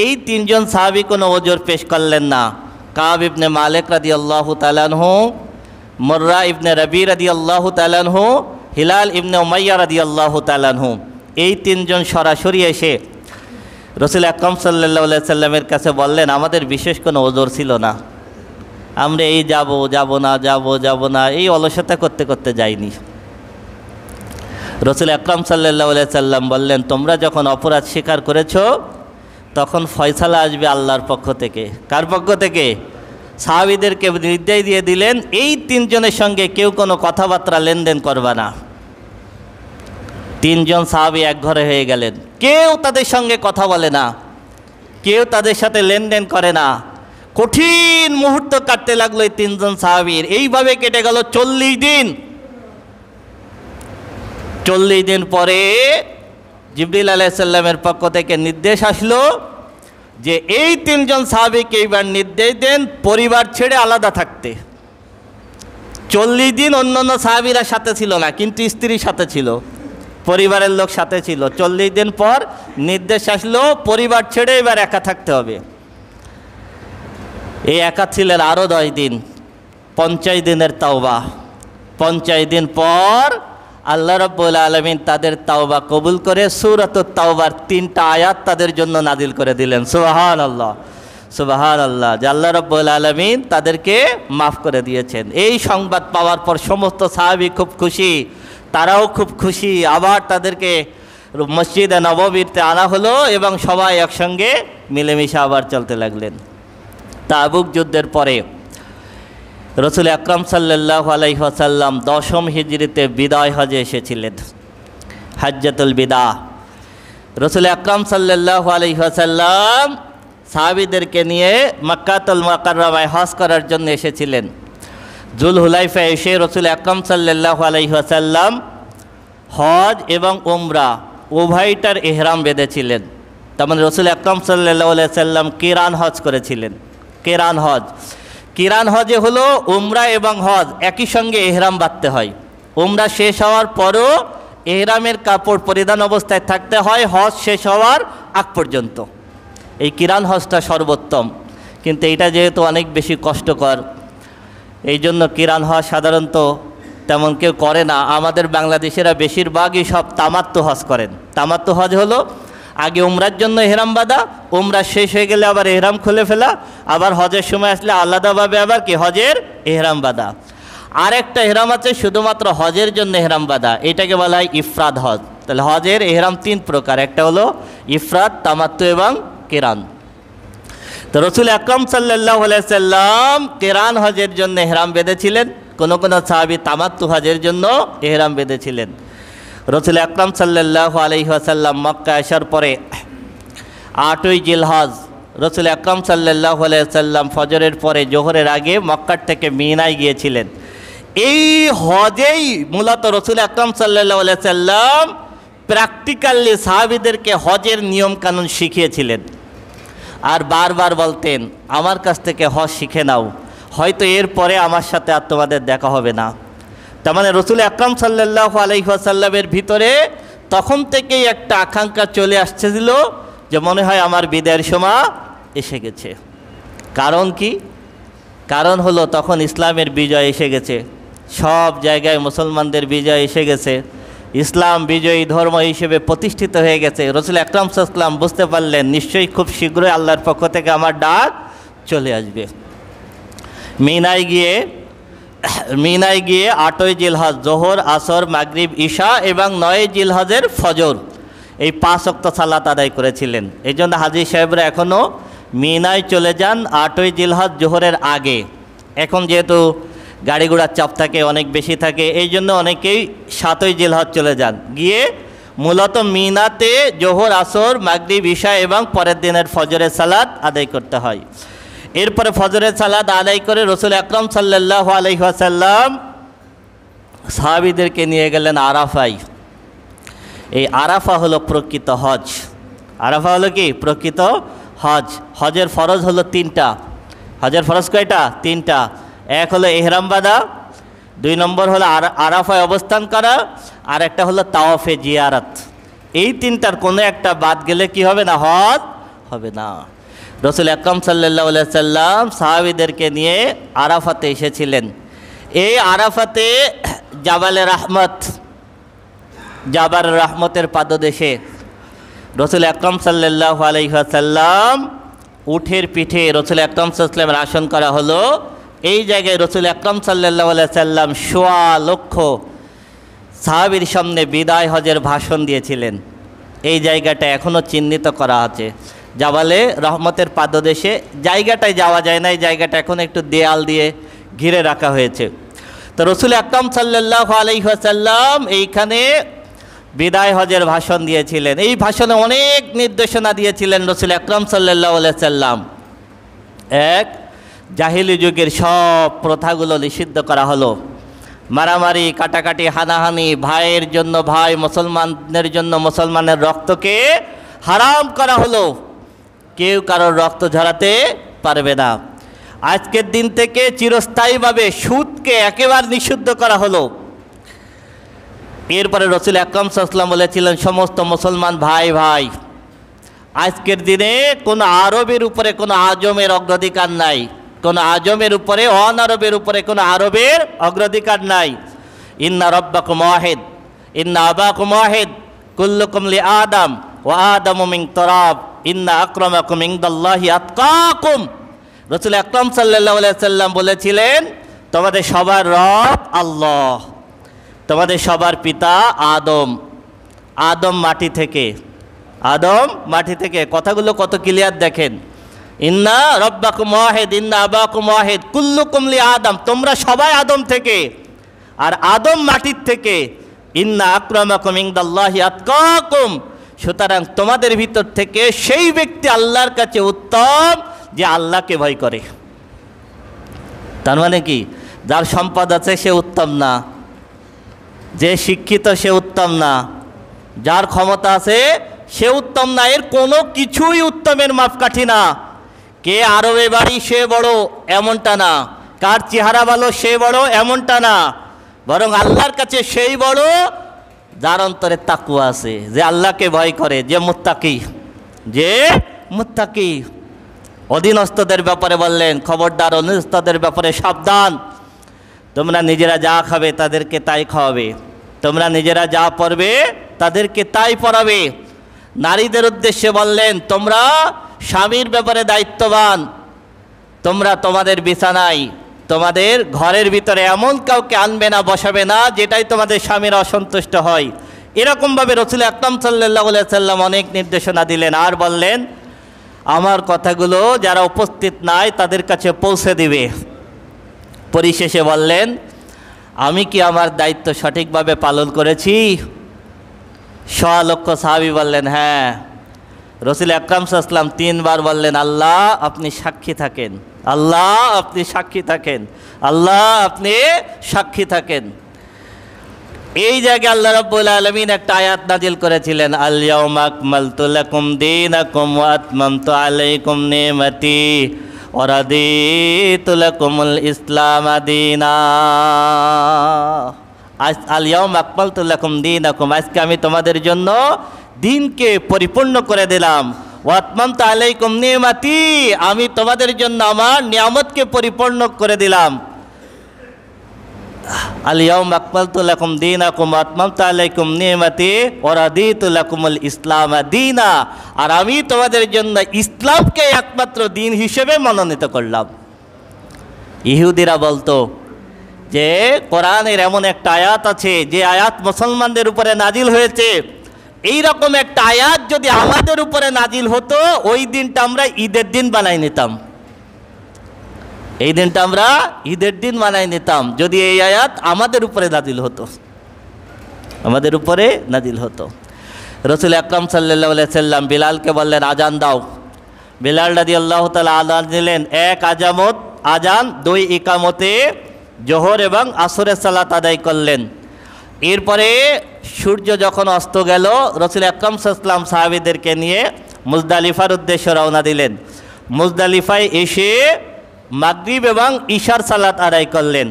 A: এই 3 জন সাহাবী কোনো ওজর পেশ করলেন না। কাব ইবনে মালিক রাদিয়াল্লাহু তাআলা আনহু, মুররা ইবনে রবি রাদিয়াল্লাহু তাআলা আনহু, হিলাল ইবনে উমাইয়া রাদিয়াল্লাহু তাআলা আনহু, এই 3 জন সরাসরি এসে রসুল আকরাম সাল্লাল্লাহু আলাইহি সাল্লামের কাছে বললেন, আমাদের বিশেষ কোনো ওজর ছিল না, আমরা এই যাব না এই অলসতা করতে করতে যাইনি। রসুল আকরাম সাল্লাল্লাহু আলাইহি সাল্লাম বললেন, তোমরা যখন অপরাধ স্বীকার করেছো, তখন ফয়সালা আসবে আল্লাহর পক্ষ থেকে। কার পক্ষ থেকে? সাহাবীদেরকে নির্দেশ দিয়ে দিলেন, এই 3 জনের সঙ্গে কেউ কোনো কথাবার্তা লেনদেন করবে না। 3 জন সাহাবী এক ঘরে হয়ে গেলেন, কেউ তাদের সঙ্গে কথা বলে না, কেউ তাদের সাথে লেনদেন করে না। কঠিন মুহূর্ত কাটতে লাগলো এই 3 জন সাহাবীর। এইভাবে কেটে গেল 40 দিন। 40 দিন পরে জিবরিল আলাইহিস সালামের পক্ষ থেকে নির্দেশ আসলো যে এই 3 জন সাহাবীকে এইবার নির্দেশ দেন পরিবার ছেড়ে আলাদা থাকতে। 40 দিন অন্যান্য সাহাবীরা সাথে ছিল না, কিন্তু স্ত্রীর সাথে ছিল, পরিবারের লোক সাথে ছিল। 40 দিন পর নির্দেশ আসলো পরিবার ছেড়ে এবার একা থাকতে হবে। এই একা ছিলেন আরও 10 দিন, 50 দিনের তাওবা। 50 দিন পর আল্লাহ রাব্বুল আলামিন তাদের তাওবা কবুল করে সূরাতুত তাওবার 3টা আয়াত তাদের জন্য নাজিল করে দিলেন। সুবহানাল্লাহ, সুবহানাল্লাহ, যে আল্লাহ রাব্বুল আলামিন তাদেরকে মাফ করে দিয়েছেন। এই সংবাদ পাওয়ার পর সমস্ত সাহাবী খুব খুশি, তারাও খুব খুশি। আবার তাদেরকে মসজিদে নববীতে আনা হলো এবং সবাই একসঙ্গে মিলেমিশে আবার চলতে লাগলেন। তাবুক যুদ্ধের পরে রসুল আকরাম সাল্লাল্লাহু আলাইহি ওয়াসাল্লাম 10ম হিজরিতে বিদায় হজে এসেছিলেন, হাজ্জাতুল বিদা। রসুল আকরাম সাল্লাল্লাহু আলাইহি ওয়াসাল্লাম সাহাবীদেরকে নিয়ে মক্কাতুল মুকাররমায় হজ করার জন্য এসেছিলেন। জুলহুলাইফা এসে রসুল আকরাম সাল্লাল্লাহু আলাইহি ওয়াসাল্লাম হজ এবং উমরা উভয়টার ইহরাম বেঁধেছিলেন। তার মানে রসুল আকরাম সাল্লাল্লাহু আলাইহি ওয়াসাল্লাম কিরান হজ করেছিলেন। কিরান হজে হলো উমরা এবং হজ একই সঙ্গে ইহরাম বাঁধতে হয়। উমরা শেষ হওয়ার পরও ইহরামের কাপড় পরিধান অবস্থায় থাকতে হয় হজ শেষ হওয়ার আগ পর্যন্ত। এই কিরান হজটা সর্বোত্তম, কিন্তু এটা যেহেতু অনেক বেশি কষ্টকর, এই জন্য কিরান হজ সাধারণত তেমন কেউ করে না। আমাদের বাংলাদেশিরা বেশিরভাগই সব তামাত্তু হজ করেন। তামাত্তু হজ হলো আগে উমরার জন্য ইহরাম বাঁধা, উমরা শেষ হয়ে গেলে আবার ইহরাম খুলে ফেলা, আবার হজের সময় আসলে আলাদাভাবে আবার কি হজের ইহরাম বাঁধা। আরেকটা ইহরাম আছে শুধুমাত্র হজের জন্য ইহরাম বাঁধা, এটাকে বলা হয় ইফরাদ হজ। তাহলে হজের ইহরাম তিন প্রকার, একটা হলো ইফরাদ, তামাত্তু এবং কিরান। তো রসুল আকরাম সাল্লাল্লাহু আলাইহি ওয়াসাল্লাম কিরান হজের জন্য ইহরাম বেঁধেছিলেন, কোনো সাহাবী তামাত্তু হজের জন্য ইহরাম বেঁধেছিলেন। রসুল আকরাম সাল্লাল্লাহু আলাইহি ওয়াসাল্লাম মক্কা আসার পরে 8ই জিলহজ রসুল আকরাম সাল্লাল্লাহু আলাইহি ওয়াসাল্লাম ফজরের পরে জোহরের আগে মক্কার থেকে মিনায় গিয়েছিলেন। এই হজেই মূলত রসুল আকরাম সাল্লাল্লাহু আলাইহি ওয়াসাল্লাম প্র্যাকটিক্যালি সাহাবীদেরকে হজের নিয়মকানুন শিখিয়েছিলেন। আর বারবার বলতেন, আমার কাছ থেকে হজ শিখে নাও, হয়তো এরপরে আমার সাথে আর তোমাদের দেখা হবে না। তার মানে রসুল আকরাম সাল্লাল্লাহু আলাইহি ওয়াসাল্লামের ভিতরে তখন থেকেই একটা আকাঙ্ক্ষা চলে আসছিল যে মনে হয় আমার বিদায়ের সময় এসে গেছে। কারণ কি? কারণ হলো তখন ইসলামের বিজয় এসে গেছে, সব জায়গায় মুসলমানদের বিজয় এসে গেছে, ইসলাম বিজয়ী ধর্ম হিসেবে প্রতিষ্ঠিত হয়ে গেছে। রসুল আকরাম সাল্লাল্লাহু আলাইহি ওয়াসাল্লাম বুঝতে পারলেন নিশ্চয়ই খুব শীঘ্রই আল্লাহর পক্ষ থেকে আমার ডাক চলে আসবে। মিনায় গিয়ে 8ই জিলহজ জোহর, আসর, মাগরিব, ঈশা এবং 9ই জিলহজের ফজর এই 5 ওয়াক্ত সালাত আদায় করেছিলেন। এই জন্য হাজী সাহেবরা এখনও মিনায় চলে যান 8ই জিলহজ জোহরের আগে। এখন যেহেতু গাড়ি ঘোড়ার চাপ থাকে, অনেক বেশি থাকে, এই জন্য অনেকেই 7ই জিলহজ চলে যান, গিয়ে মূলত মিনাতে জোহর, আসর, মাগরিব, ঈশা এবং পরের দিনের ফজরের সালাত আদায় করতে হয়। এরপরে ফজরের সালাত আদায় করে রসুল আকরাম সাল্লাল্লাহু আলাইহি ওয়াসাল্লাম সাহাবীদেরকে নিয়ে গেলেন আরাফায়। এই আরাফা হলো প্রকৃত হজ। আরাফা হলো কি? প্রকৃত হজ। হজের ফরজ হলো 3টা। হজের ফরজ কয়টা? 3টা। এক হলো ইহরাম বাঁধা, 2 নম্বর হলো আরাফায় অবস্থান করা, আর একটা হলো তাওয়াফে জিয়ারত। এই 3টার কোনো একটা বাদ গেলে কি হবে না? হজ হবে না। রসুল আকরাম সাল্লাল্লাহু আলাইহি ওয়াসাল্লাম সাহাবীদেরকে নিয়ে আরাফাতে এসেছিলেন। এই আরাফাতে জাবাল রহমতের পাদদেশে রসুল আকরাম সাল্লাল্লাহু আলাইহি ওয়াসাল্লাম উটের পিঠে রসুল আকরাম সাল্লাল্লাহু আলাইহি ওয়াসাল্লামের আসন করা হলো। এই জায়গায় রসুল আকরাম সাল্লাল্লাহু আলাইহি ওয়াসাল্লাম 1.25 লক্ষ সাহাবীর সামনে বিদায় হজের ভাষণ দিয়েছিলেন। এই জায়গাটা এখনও চিহ্নিত করা আছে জাবালে রহমতের পাদদেশে। জায়গাটায় যাওয়া যায় না, এই জায়গাটা এখন একটু দেয়াল দিয়ে ঘিরে রাখা হয়েছে। তো রসুল আকরাম সাল্লাল্লাহু আলাইহি ওয়াসাল্লাম এইখানে বিদায় হজের ভাষণ দিয়েছিলেন। এই ভাষণে অনেক নির্দেশনা দিয়েছিলেন রসুল আকরাম সাল্লাল্লাহু আলাইহি ওয়াসাল্লাম। এক, জাহিলি যুগের সব প্রথাগুলো নিষিদ্ধ করা হলো। মারামারি, কাটাকাটি, হানাহানি, ভাইয়ের জন্য ভাই, মুসলমানের জন্য মুসলমানের রক্তকে হারাম করা হলো। কেউ কারোর রক্ত ঝরাতে পারবে না। আজকের দিন থেকে চিরস্থায়ীভাবে সুদকে একেবারে নিষিদ্ধ করা হলো। এরপরে রসুল আকরাম সাল্লাল্লাহু আলাইহি ওয়াসাল্লাম বলেছিলেন, সমস্ত মুসলমান ভাই ভাই, আজকের দিনে কোনো আরবের উপরে কোনো আজমের অগ্রাধিকার নাই, কোনো আজমের উপরে অনারবের উপরে কোনো আরবের অগ্রাধিকার নাই। ইন্না রব্বাকুম ওয়াহিদ, ইন্না আবাকুম ওয়াহিদ, কুল্লুকুম লি আদম ওয়া আদামু মিন তুরাব, ইন্না আকরামাকুম ইনদাল্লাহি আতকাকুম। রসুল আকরাম সাল্লাল্লাহু আলাইহি ওয়াসাল্লাম বলেছিলেন, তোমাদের সবার রব আল্লাহ, তোমাদের সবার পিতা আদম, আদম মাটি থেকে, আদম মাটি থেকে। কথাগুলো কত ক্লিয়ার দেখেন। ইন্না রব্বাকুম ওয়াহিদ, ইন্না আবাকুম ওয়াহিদ, কুল্লুকুম লি আদম, তোমরা সবাই আদম থেকে, আর আদম মাটির থেকে। ইন্না আকরামাকুম ইনদাল্লাহি আতকাকুম, সুতরাং তোমাদের ভিতর থেকে সেই ব্যক্তি আল্লাহর কাছে উত্তম যে আল্লাহকে ভয় করে। তার মানে কি, যার সম্পদ আছে সে উত্তম না, যে শিক্ষিত সে উত্তম না, যার ক্ষমতা আছে সে উত্তম না, এর কোনো কিছুই উত্তমের মাপকাঠি না। কে আরবে বাড়ি সে বড় এমনটা না, কার চেহারা ভালো সে বড় এমনটা না, বরং আল্লাহর কাছে সেই বড় যার অন্তরে তাকওয়া আছে, যে আল্লাহকে ভয় করে, যে মুত্তাকি, যে মুত্তাকি। অধীনস্থদের ব্যাপারে বললেন, খবরদার অধীনস্থদের ব্যাপারে সাবধান, তোমরা নিজেরা যা খাবে তাদেরকে তাই খাওয়াবে, তোমরা নিজেরা যা পড়বে তাদেরকে তাই পড়াবে। নারীদের উদ্দেশ্যে বললেন, তোমরা স্বামীর ব্যাপারে দায়িত্ববান, তোমরা তোমাদের বিছানায় তোমাদের ঘরের ভিতরে এমন কাউকে আনবে না, বসাবে না যেটাই তোমাদের স্বামীর অসন্তুষ্ট হয়। এরকমভাবে রাসূল আকরাম সাল্লাল্লাহু আলাইহি সাল্লাম অনেক নির্দেশনা দিলেন। আর বললেন, আমার কথাগুলো যারা উপস্থিত নাই তাদের কাছে পৌঁছে দিবে। পরিশেষে বললেন, আমি কি আমার দায়িত্ব সঠিকভাবে পালন করেছি? সোয়া লক্ষ সাহাবী বললেন, হ্যাঁ। রাসূল আকরাম সাল্লাল্লাহু আলাইহি ওয়াসাল্লাম 3 বার বললেন, আল্লাহ আপনি সাক্ষী থাকেন, আল্লাহ আপনি সাক্ষী থাকেন, আল্লাহ আপনি সাক্ষী থাকেন। এই জায়গায় আল্লাহ রাব্বুল আলামিন একটা আয়াত নাজিল করেছিলেন, আল ইয়াউমা আকমালতু লাকুম দীনাকুম ওয়া আতমামতু আলাইকুম নি'মাতি ওয়া রাদিতু লাকুমুল ইসলাম দীনা। আল ইয়াউমা আকমালতু লাকুম দীনাকুম, আজকে আমি তোমাদের জন্য দিনকে পরিপূর্ণ করে দিলাম। ওয়া আতমামতু আলাইকুম নি'মাতি, আমি তোমাদের জন্য আমার নিয়ামতকে পরিপূর্ণ করে দিলাম। আল ইয়াউমা আকমালতু লাকুম দীনাকুম ওয়া আতমামতু আলাইকুম নি'মাতি ওয়া রাদিতু লাকুমুল ইসলাম দীনা, আর আমি তোমাদের জন্য ইসলামকে একমাত্র দিন হিসেবে মনোনীত করলাম। ইহুদিরা বলতো যে কোরআনের এমন একটা আয়াত আছে যে আয়াত মুসলমানদের উপরে নাজিল হয়েছে, এই রকম একটা আয়াত যদি আমাদের উপরে নাজিল হতো ওই দিনটা আমরা ঈদের দিন বানাই নিতাম, এই দিনটা আমরা ঈদের দিন বানাই নিতাম যদি এই আয়াত আমাদের উপরে নাজিল হতো, আমাদের উপরে নাজিল হতো। রাসূল আকরাম সাল্লাল্লাহু আলাইহি সাল্লাম বিলালকে বললেন, আজান দাও। বিলাল রাদিয়াল্লাহু তাআলা আজান দিলেন। 1 আজামত আজান, 2 ইকামতে জোহর এবং আসরের সালাত আদায় করলেন। এরপরে সূর্য যখন অস্ত গেল, রাসূল আকরাম সাল্লাল্লাহু আলাইহি ওয়াসাল্লাম সাহাবীদেরকে নিয়ে মুজদালিফার উদ্দেশ্যে রওনা দিলেন। মুজদালিফায় এসে মাগরিব এবং ঈশার সালাত আদায় করলেন।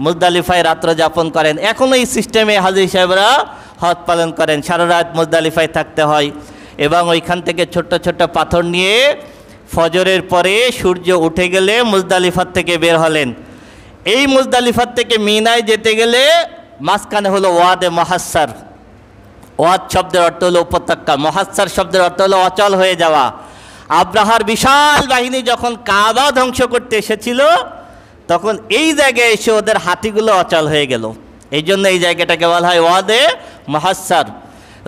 A: মুজদালিফায় রাত্র যাপন করেন। এখনও এই সিস্টেমে হাজী সাহেবরা হজ পালন করেন, সারা রাত মুজদালিফায় থাকতে হয় এবং ওইখান থেকে ছোট্ট ছোট্ট পাথর নিয়ে ফজরের পরে সূর্য উঠে গেলে মুজদালিফার থেকে বের হলেন। এই মুজদালিফার থেকে মিনায় যেতে গেলে মাঝখানে হলো ওয়াদে মুহাসসার। ওয়াদ শব্দের অর্থ হলো উপত্যকা, মুহাসসার শব্দের অর্থ হলো অচল হয়ে যাওয়া। আব্রাহার বিশাল বাহিনী যখন কাবা ধ্বংস করতে এসেছিল তখন এই জায়গায় এসে ওদের হাতিগুলো অচল হয়ে গেল, এই জন্য এই জায়গাটাকে বলা হয় ওয়াদে মুহাসসার।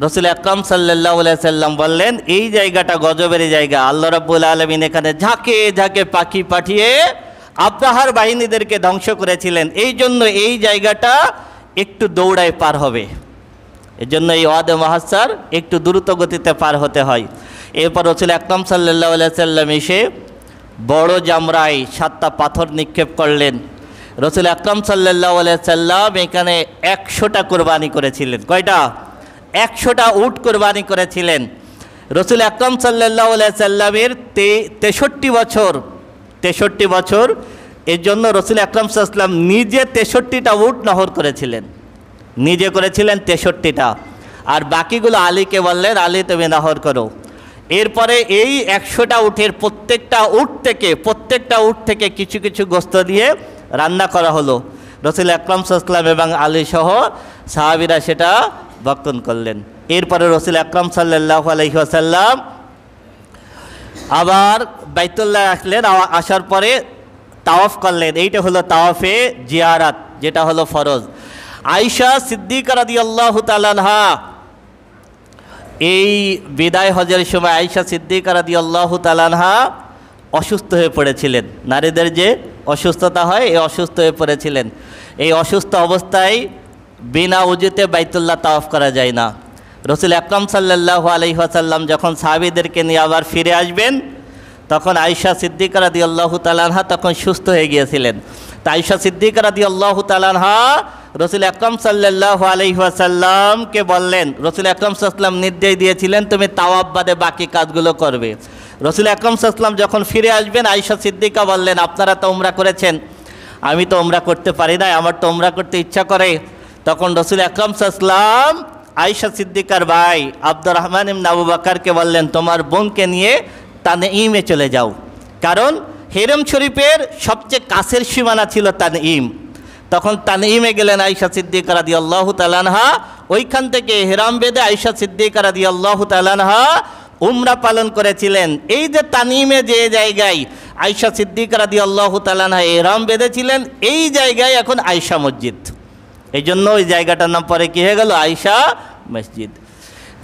A: রাসূল আকরাম সাল্লাল্লাহু আলাইহি সাল্লাম বললেন, এই জায়গাটা গজবের জায়গা, আল্লাহ রাব্বুল আলামিন এখানে ঝাঁকে ঝাঁকে পাখি পাঠিয়ে আব্রাহার বাহিনীদেরকে ধ্বংস করেছিলেন, এই জন্য এই জায়গাটা একটু দৌড়ায় পার হবে, এই জন্য এই ওয়াদে মুহাসসার একটু দ্রুত গতিতে পার হতে হয়। এরপর রাসূল আকরাম সাল্লাল্লাহু আলাইহি সাল্লাম এসে বড় জামরায় 7টা পাথর নিক্ষেপ করলেন। রাসূল আকরাম সাল্লাল্লাহু আলাইহি সাল্লাম এখানে 100টা কোরবানি করেছিলেন। কয়টা? 100টা উট কোরবানি করেছিলেন। রাসূল আকরাম সাল্লাল্লাহু আলাইহি সাল্লামের 63 বছর, এর জন্য রাসূল আকরাম সাল্লাল্লাহু আলাইহি সাল্লাম নিজে 63টা উট নহর করেছিলেন, নিজে করেছিলেন 63টা, আর বাকিগুলো আলীকে বললেন, আলী তুমি নহর করো। এরপরে এই 100টা উটের প্রত্যেকটা উট থেকে কিছু কিছু গোস্ত দিয়ে রান্না করা হলো। রাসূল আকরাম সাল্লাল্লাহু আলাইহি ওয়াসাল্লাম এবং আলী সহ সাহাবীরা সেটা ভক্ষণ করলেন। এরপরে রাসূল আকরাম সাল্লাল্লাহু আলাইহি ওয়াসাল্লাম আবার বাইতুল্লাহ আসলেন, আসার পরে তাওয়াফ করলেন। এইটা হলো তাওয়াফে জিয়ারাত, যেটা হলো ফরজ। আয়েশা সিদ্দিকা রাদিয়াল্লাহু তাআলা আনহা, এই বিদায় হজের সময় আয়েশা সিদ্দিকা রাদিয়াল্লাহু তাআলা আনহা অসুস্থ হয়ে পড়েছিলেন। নারীদের যে অসুস্থতা হয়, এই অসুস্থ হয়ে পড়েছিলেন। এই অসুস্থ অবস্থায় বিনা উজুতে বাইতুল্লাহ তাওয়াফ করা যায় না। রসুল আকরাম সাল্লাল্লাহু আলাইহি ওয়াসাল্লাম যখন সাহাবীদেরকে নিয়ে আবার ফিরে আসবেন, তখন আয়েশা সিদ্দিকা রাদিয়াল্লাহু তাআলা আনহা তখন সুস্থ হয়ে গিয়েছিলেন। তা আয়েশা সিদ্দিকা রাদিয়াল্লাহু তাআলা আনহা রসুল আকরাম সাল্লাল্লাহু আলাইহি ওয়াসাল্লামকে বললেন, রসুল আকরাম সাল্লাল্লাহু আলাইহি ওয়াসাল্লাম নির্দেশ দিয়েছিলেন তুমি তাওয়াফ বাদে বাকি কাজগুলো করবে। রসুল আকরাম সাল্লাল্লাহু আলাইহি ওয়াসাল্লাম যখন ফিরে আসবেন, আয়েশা সিদ্দিকা বললেন, আপনারা তো উমরা করেছেন, আমি তো উমরা করতে পারি না, আমার তো উমরা করতে ইচ্ছা করে। তখন রসুল আকরাম সাল্লাল্লাহু আলাইহি ওয়াসাল্লাম আয়েশা সিদ্দিকার ভাই আব্দুর রহমান ইবনে আবু বকরকে বললেন, তোমার বোনকে নিয়ে তানঈমে চলে যাও, কারণ হেরেম শরীফের সবচেয়ে কাছের সীমানা ছিল তানঈম। তখন তানঈমে গেলেন আয়েশা সিদ্দিকা রাদিয়াল্লাহু তাআলা আনহা। ওইখান থেকে হেরাম বেঁধে আয়েশা সিদ্দিকা রাদিয়াল্লাহু তাআলা আনহা উমরা পালন করেছিলেন। এই যে তানঈমে যে জায়গায় আয়েশা সিদ্দিকা রাদিয়াল্লাহু তাআলা আনহা হেরাম বেঁধেছিলেন, এই জায়গায় এখন আয়েশা মসজিদ। এই জন্য ওই জায়গাটার নাম পরে কী হয়ে গেল? আয়েশা মসজিদ।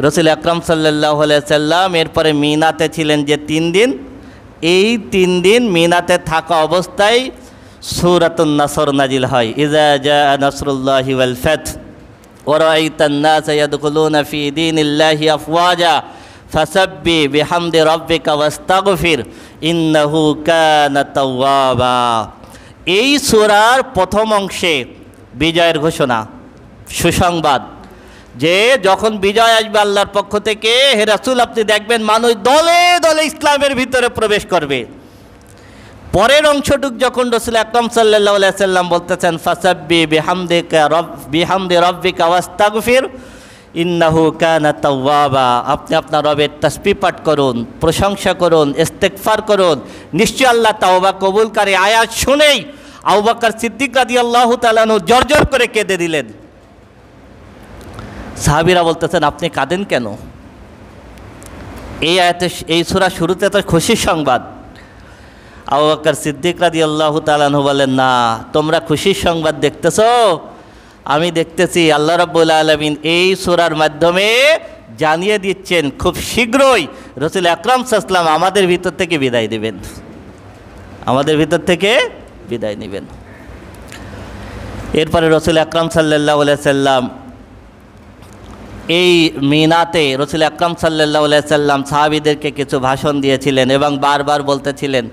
A: রসুল আকরাম সাল্লাল্লাহু আলাইহি সাল্লাম এরপরে মিনাতে ছিলেন যে 3 দিন, এই 3 দিন মিনাতে থাকা অবস্থায় সূরাতুন নাসর নাজিল হয়। ইযা জাআ নাসরুল্লাহি ওয়াল ফাth ওয়া রাআইতান নাসা ইয়াদখুলুনা ফি দীনিল্লাহি আফওয়াজা ফাসাব্বি বিহামদি রাব্বিকা ওয়াস্তাগফির ইন্নাহু কানা তাওয়াবা। এই সূরার প্রথম অংশে বিজয়ের ঘোষণা, সুসংবাদ, যে যখন বিজয় আসবে আল্লাহর পক্ষ থেকে, হে রাসূল আপনি দেখবেন মানুষ দলে দলে ইসলামের ভিতরে প্রবেশ করবে। পরের অংশটুক যখন রসুল আকরাম সাল্লাল্লাহু আলাইহি সাল্লাম বলতেছেন ফাসাব্বি বিহামদি রাব্বিকা ওয়াস্তাগফির ইন্নাহু কানা তাওয়াবা, আপনি আপনার রবের তাসবিহ পাঠ করুন, প্রশংসা করুন, ইস্তেগফার করুন, নিশ্চয় আল্লাহ তাওবা কবুলকারী। আয়াত শুনেই আবু বকর সিদ্দিক রাদিয়াল্লাহু তাআলা আনহু জর্জর করে কেঁদে দিলেন। সাহাবীরা বলতেছেন আপনি কাঁদেন কেন? এই আয়াতে, এই সূরা শুরুতে তো খুশির সংবাদ। আবু বকর সিদ্দিক রাদিয়াল্লাহু তাআলা আনহু বলেন, না, তোমরা খুশির সংবাদ দেখতেছো, আমি দেখতেছি আল্লাহ রাব্বুল আলামিন এই সূরার মাধ্যমে জানিয়ে দিচ্ছেন খুব শীঘ্রই রসুল আকরাম সাল্লাল্লাহু আলাইহি ওয়াসাল্লাম আমাদের ভিতর থেকে বিদায় নেবেন, আমাদের ভিতর থেকে বিদায় নেবেন। এরপরে রসুল আকরাম সাল্লাল্লাহু আলাইহি সাল্লাম এই মিনাতে রসুল আকরাম সাল্লাল্লাহু আলাইহি সাল্লাম সাহাবীদেরকে কিছু ভাষণ দিয়েছিলেন এবং বারবার বলতেছিলেন,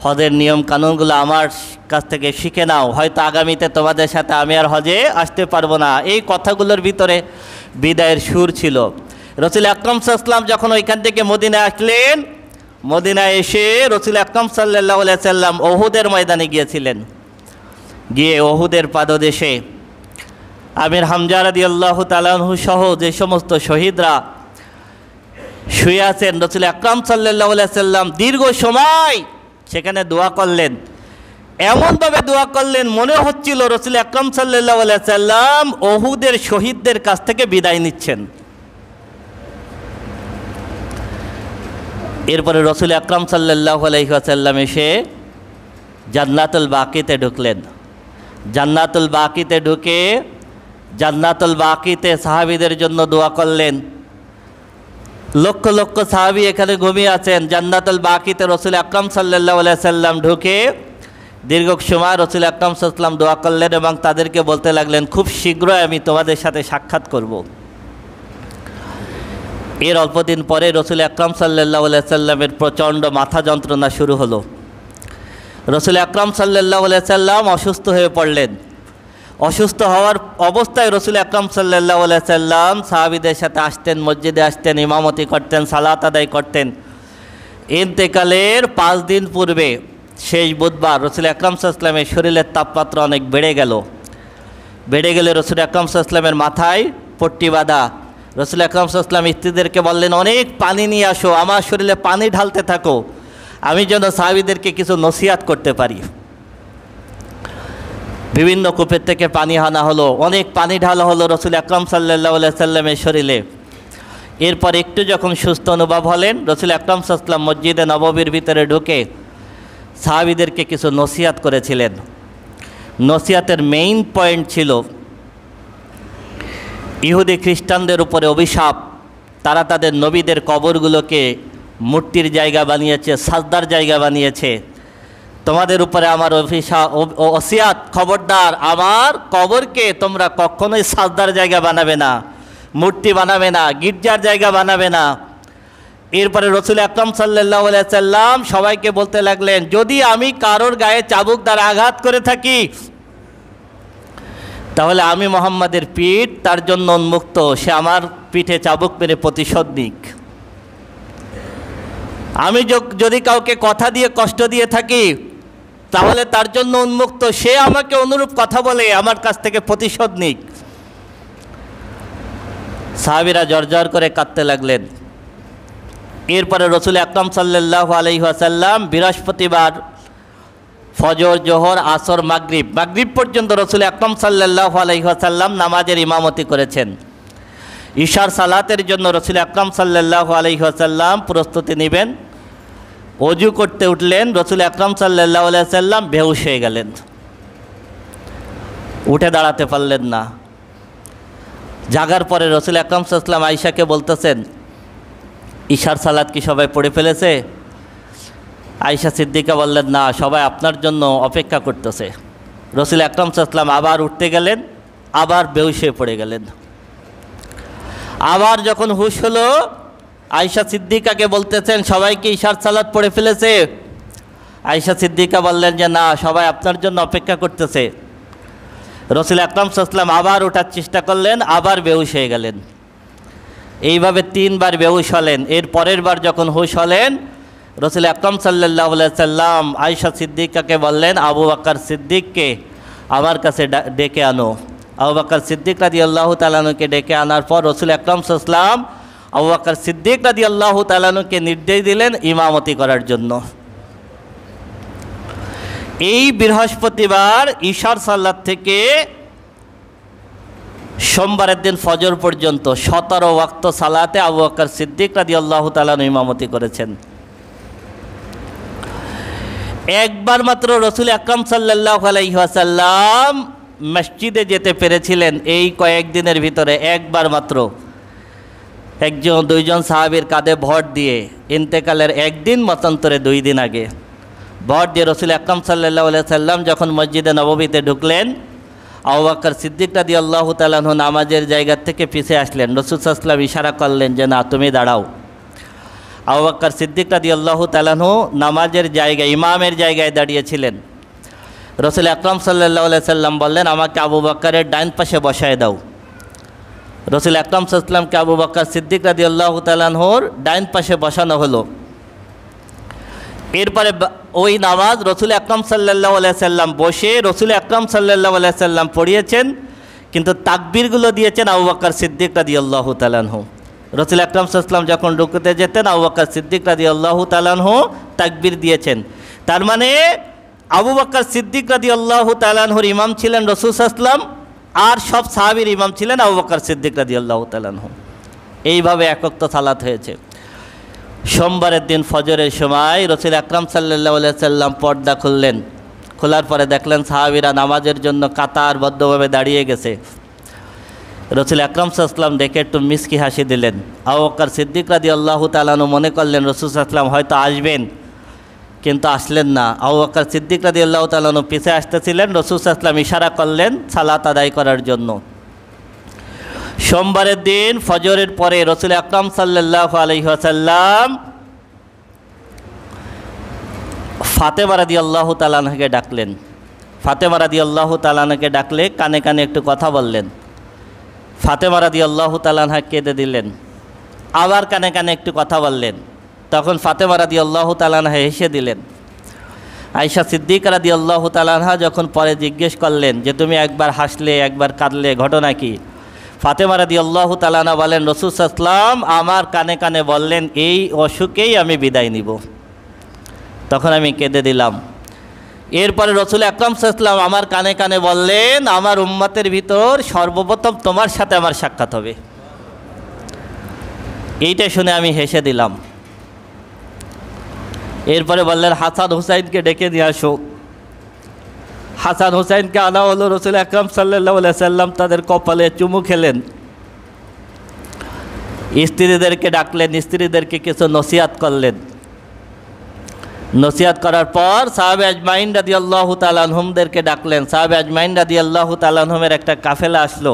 A: হজের নিয়ম কানুনগুলো আমার কাছ থেকে শিখে নাও, হয়তো আগামীতে তোমাদের সাথে আমি আর হজে আসতে পারবো না। এই কথাগুলোর ভিতরে বিদায়ের সুর ছিল। রসুল আকরাম সাল্লাল্লাহু আলাইহি সাল্লাম যখন ওইখান থেকে মদিনায় আসলেন, মদিনায় এসে রসুল আকরাম সাল্লাল্লাহু আলাইহি সাল্লাম ওহুদের ময়দানে গিয়েছিলেন। গিয়ে ওহুদের পাদদেশে আমির হামজা রাদিয়াল্লাহু তাআলা আনহু সহ যে সমস্ত শহীদরা শুয়ে আছেন, রসুল আকরাম সাল্লাল্লাহু আলাইহি সাল্লাম দীর্ঘ সময় সেখানে দোয়া করলেন। এমনভাবে দোয়া করলেন মনে হচ্ছিল রসুল আকরাম সাল্লাল্লাহু আলাইহি সাল্লাম ওহুদের শহীদদের কাছ থেকে বিদায় নিচ্ছেন। এরপরে রসুল আকরাম সাল্লাল্লাহু আলাইহি ওয়াসাল্লাম এসে জান্নাতুল বাকিতে ঢুকলেন। জান্নাতুল বাকিতে ঢুকে জান্নাতুল বাকিতে সাহাবীদের জন্য দোয়া করলেন। লক্ষ লক্ষ সাহাবী এখানে ঘুমিয়ে আছেন। জান্নাতুল বাকিতে রসুল আকরাম সাল্লাল্লাহু আলাইহি সাল্লাম ঢুকে দীর্ঘ সময় রসুল আকরাম সাল্লাল্লাহু আলাইহি সাল্লাম দোয়া করলেন এবং তাদেরকে বলতে লাগলেন, খুব শীঘ্রই আমি তোমাদের সাথে সাক্ষাৎ করব। এর অল্পদিন পরে রসুল আকরাম সাল্লাল্লাহু আলাইহি সাল্লামের প্রচণ্ড মাথা যন্ত্রণা শুরু হলো। রসুল আকরাম সাল্লাল্লাহু আলাইহি সাল্লাম অসুস্থ হয়ে পড়লেন। অসুস্থ হওয়ার অবস্থায় রসুল আকরাম সাল্লাল্লাহু আলাইহি সাল্লাম সাহাবীদের সাথে আসতেন, মসজিদে আসতেন, ইমামতি করতেন, সালাত আদায় করতেন। ইন্তেকালের 5 দিন পূর্বে শেষ বুধবার রসুল আকরাম সাল্লাল্লাহু আলাইহি সাল্লামের শরীরের তাপমাত্রা অনেক বেড়ে গেলে রসুল আকরাম সাল্লাল্লাহু আলাইহি সাল্লামের মাথায় পট্টি বাঁধা। রসুল আকরাম সাল্লাল্লাহু আলাইহি সাল্লাম স্ত্রীদেরকে বললেন, অনেক পানি নিয়ে আসো, আমার শরীরে পানি ঢালতে থাকো, আমি যেন সাহাবীদেরকে কিছু নসিহত করতে পারি। বিভিন্ন কূপের থেকে পানি আনা হলো, অনেক পানি ঢালা হলো রসুল আকরাম সাল্লাল্লাহু আলাইহি সাল্লামের শরীরে। এরপর একটু যখন সুস্থ অনুভব হলেন, রসুল আকরাম সাল্লাল্লাহু আলাইহি সাল্লাম মসজিদে নববীর ভিতরে ঢুকে সাহাবীদেরকে কিছু নসিহত করেছিলেন। নসিহতের মেইন পয়েন্ট ছিল ইহুদি খ্রিস্টানদের উপরে অভিশাপ। তারা তাদের নবীদের কবরগুলোকে মূর্তির জায়গা বানিয়েছে, সাজদার জায়গা বানিয়েছে। তোমাদের উপরে আমার ওসিয়াত, খবরদার আমার কবরকে তোমরা কখনোই সাজদার জায়গা বানাবে না, মূর্তি বানাবে না, গির্জার জায়গা বানাবে না। এরপরে রসুল আকরাম সাল্লাল্লাহু আলাইহি সাল্লাম সবাইকে বলতে লাগলেন, যদি আমি কারোর গায়ে চাবুক দ্বারা আঘাত করে থাকি তাহলে আমি মোহাম্মদের পিঠ তার জন্য উন্মুক্ত, সে আমার পিঠে চাবুক মেরে প্রতিশোধ নিক। আমি যদি কাউকে কথা দিয়ে কষ্ট দিয়ে থাকি তাহলে তার জন্য উন্মুক্ত, সে আমাকে অনুরূপ কথা বলে আমার কাছ থেকে প্রতিশোধ নিক। সাহাবীরা জর্জর করে কাঁদতে লাগলেন। এরপরে রসুল আকরাম সাল্লাল্লাহু আলাইহি ওয়াসাল্লাম বৃহস্পতিবার ফজর, জোহর, আসর, মাগরিব পর্যন্ত রসুল আকরাম সাল্লাল্লাহু আলাইহি ওয়াসাল্লাম নামাজের ইমামতি করেছেন। ঈশার সালাতের জন্য রসুল আকরাম সাল্লাল্লাহু আলাইহি ওয়াসাল্লাম প্রস্তুতি নেবেন। ওযু করতে উঠলেন, রসুল আকরাম সাল্লাল্লাহু আলাইহি ওয়াসাল্লাম বেহুশ হয়ে গেলেন, উঠে দাঁড়াতে পারলেন না। জাগার পরে রসুল আকরাম সাল্লাল্লাহু আলাইহি ওয়াসাল্লাম আয়েশাকে বলতেছেন, ঈশার সালাত কি সবাই পড়ে ফেলেছে? আয়েশা সিদ্দিকা বললেন, না, সবাই আপনার জন্য অপেক্ষা করতেছে। রসুল আকরাম সাল্লাল্লাহু আলাইহি ওয়াসাল্লাম আবার উঠতে গেলেন, আবার বেহুশ হয়ে পড়ে গেলেন। আবার যখন হুশ হলো, আয়েশা সিদ্দিকাকে বলতেছেন, সবাই কি ঈশার সালাত পড়ে ফেলেছে? আয়েশা সিদ্দিকা বললেন যে না, সবাই আপনার জন্য অপেক্ষা করতেছে। রসুল আকরাম সাল্লাল্লাহু আলাইহি ওয়াসাল্লাম আবার ওঠার চেষ্টা করলেন, আবার বেহুশ হয়ে গেলেন। এইভাবে 3 বার বেহুশ হলেন। এর পরের বার যখন হুশ হলেন, রসুল আকরাম সাল্লাল্লাহু আলাইহি ওয়াসাল্লাম আয়েশা সিদ্দিকাকে বললেন, আবু বকর সিদ্দিককে আমার কাছে ডেকে আনো। আবু বকর সিদ্দিক রাদিয়াল্লাহু তাআলা আনহুকে ডেকে আনার পর রসুল আকরাম সাল্লাল্লাহু আলাইহি ওয়াসাল্লাম আবু বকর সিদ্দিক রাদিয়াল্লাহু তাআলা আনহুকে নির্দেশ দিলেন ইমামতি করার জন্য। এই বৃহস্পতিবার ঈশার সালাত থেকে সোমবারের দিন ফজর পর্যন্ত 17 ওয়াক্ত সালাতে আবু বকর সিদ্দিক রাদিয়াল্লাহু তাআলা আনহু ইমামতি করেছেন। একবার মাত্র রসুল আকরাম সাল্লাল্লাহু আলাইহি ওয়াসাল্লাম মসজিদে যেতে পেরেছিলেন এই কয়েকদিনের ভিতরে, একবার মাত্র। 1-2 সাহাবীর কাঁধে ভর দিয়ে, ইন্তেকালের একদিন মতান্তরে 2 দিন আগে ভর দিয়ে রসুল আকরাম সাল্লাল্লাহু আলাইহি ওয়াসাল্লাম যখন মসজিদে নববীতে ঢুকলেন, আবু বকর সিদ্দিক রাদিয়াল্লাহু তাআলা আনহু নামাজের জায়গা থেকে পিছিয়ে আসলেন। রাসূল সাল্লাল্লাহু আলাইহি ওয়াসাল্লাম ইশারা করলেন যে না, তুমি দাঁড়াও। আবু বকর সিদ্দিক রাদিয়াল্লাহু তাআলা আনহু নামাজের জায়গায়, ইমামের জায়গায় দাঁড়িয়েছিলেন। রাসূল আকরাম সাল্লাল্লাহু আলাইহি ওয়াসাল্লাম বললেন, আমাকে আবু বকরের ডান পাশে বসায় দাও। রাসূল আকরাম সাল্লাল্লাহু আলাইহি ওয়াসাল্লামকে আবু বকর সিদ্দিক রাদিয়াল্লাহু তাআলা আনহুর ডান পাশে বসানো হলো। এরপরে ওই নামাজ রসুল আকরাম সাল্লাল্লাহু আলাইহি ওয়াসাল্লাম বসে রসুল আকরাম সাল্লাল্লাহু আলাইহি ওয়াসাল্লাম পড়িয়েছেন, কিন্তু তাকবীরগুলো দিয়েছেন আবু বকর সিদ্দিক রাদিয়াল্লাহু তাআলা আনহু। রসুল আকরাম সাল্লাল্লাহু আলাইহি ওয়াসাল্লাম যখন রুকুতে যেতেন, আবু বকর সিদ্দিক রাদিয়াল্লাহু তাআলা আনহু তাকবীর দিয়েছেন। তার মানে আবু বকর সিদ্দিক রাদিয়াল্লাহু তাআলা আনহুর ইমাম ছিলেন রাসূল সাল্লাল্লাহু আলাইহি ওয়াসাল্লাম, আর সব সাহাবীর ইমাম ছিলেন আবু বকর সিদ্দিক রাদিয়াল্লাহু তাআলা আনহু। এইভাবে একক্ত সালাত হয়েছে। সোমবারের দিন ফজরের সময় রসুল আকরাম সাল্লাল্লাহু আলাইহি ওয়াসাল্লাম পর্দা খুললেন। খোলার পরে দেখলেন সাহাবীরা নামাজের জন্য কাতারবদ্ধভাবে দাঁড়িয়ে গেছে। রসুল আকরাম সাল্লাল্লাহু আলাইহি ওয়াসাল্লাম দেখে একটু মিষ্টি হাসি দিলেন। আবু বকর সিদ্দিক রাদিয়াল্লাহু তাআলা আনহু মনে করলেন রাসূল সাল্লাল্লাহু আলাইহি ওয়াসাল্লাম হয়তো আসবেন, কিন্তু আসলেন না। আবু বকর সিদ্দিক রাদিয়াল্লাহু তাআলা আনহু পিছে আসতেছিলেন। রাসূল সাল্লাল্লাহু আলাইহি ওয়াসাল্লাম ইশারা করলেন সালাত আদায় করার জন্য। সোমবারের দিন ফজরের পরে রসুল আকরাম সাল্লাল্লাহু আলাইহি ওয়াসাল্লাম ফাতেমা রাদিয়াল্লাহু তাআলা আনহাকে ডাকলেন। ফাতেমা রাদিয়াল্লাহু তাআলা আনহাকে ডাকলে কানে কানে একটু কথা বললেন। ফাতেমা রাদিয়াল্লাহু তাআলা আনহা কেঁদে দিলেন। আবার কানে কানে একটু কথা বললেন। তখন ফাতেমা রাদিয়াল্লাহু তাআলা আনহা হেসে দিলেন। আয়েশা সিদ্দিকা রাদিয়াল্লাহু তাআলা আনহা যখন পরে জিজ্ঞেস করলেন যে তুমি একবার হাসলে একবার কাঁদলে, ঘটনা কি? ফাতেমা রাদিয়াল্লাহু তাআলা আনহা বলেন, রাসূল সাল্লাল্লাহু আলাইহি ওয়াসাল্লাম আমার কানে কানে বললেন এই অসুখেই আমি বিদায় নিব, তখন আমি কেঁদে দিলাম। এরপরে রসুল আকরাম সাল্লাল্লাহু আলাইহি ওয়াসাল্লাম আমার কানে কানে বললেন আমার উম্মতের ভিতর সর্বপ্রথম তোমার সাথে আমার সাক্ষাৎ হবে। এইটা শুনে আমি হেসে দিলাম। এরপরে বললেন হাসান হুসাইনকে ডেকে নিয়ে আসো। হাসান হুসাইনকে আনা হলো। রসুল আকরাম সাল্লাল্লাহু আলাইহি ওয়াসাল্লাম তাদের কপালে চুমু খেলেন। স্ত্রীদেরকে ডাকলেন, স্ত্রীদেরকে কিছু নসিহত করলেন। নসিহত করার পর সাহাবে আজমাইন রাদিয়াল্লাহু তাআলা আনহুমদেরকে ডাকলেন। সাহাবে আজমাইন রাদিয়াল্লাহু তাআলা আনহুমের একটা কাফেলা আসলো।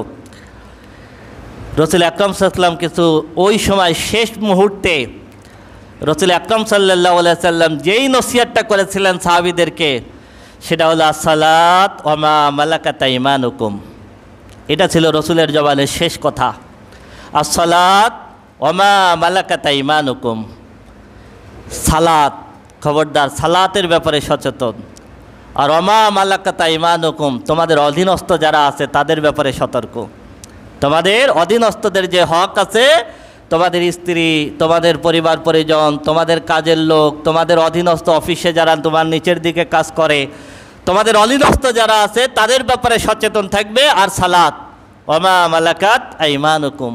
A: রসুল আকরাম সাল্লাম কিছু ওই সময় শেষ মুহূর্তে রসুল আকরাম সাল্লাল্লাহু আলাইহি সাল্লাম যেই নসিহতটা করেছিলেন সাহাবীদেরকে, সেটা হলো আসসালাত ওয়া মা মালাকাত আইমানুকুম। এটা ছিল রসুলের জবানের শেষ কথা, আসসালাত ওয়া মা মালাকাত আইমানুকুম। সালাত, খবরদার সালাতের ব্যাপারে সচেতন। আর ওয়া মা মালাকাত আইমানুকুম, তোমাদের অধীনস্থ যারা আছে তাদের ব্যাপারে সতর্ক। তোমাদের অধীনস্থদের যে হক আছে, তোমাদের স্ত্রী, তোমাদের পরিবার পরিজন, তোমাদের কাজের লোক, তোমাদের অধীনস্থ অফিসে যারা তোমার নিচের দিকে কাজ করে, তোমাদের অধীনস্থ যারা আছে তাদের ব্যাপারে সচেতন থাকবে। আর সালাত ওয়া মা মালাকাত আইমানুকুম।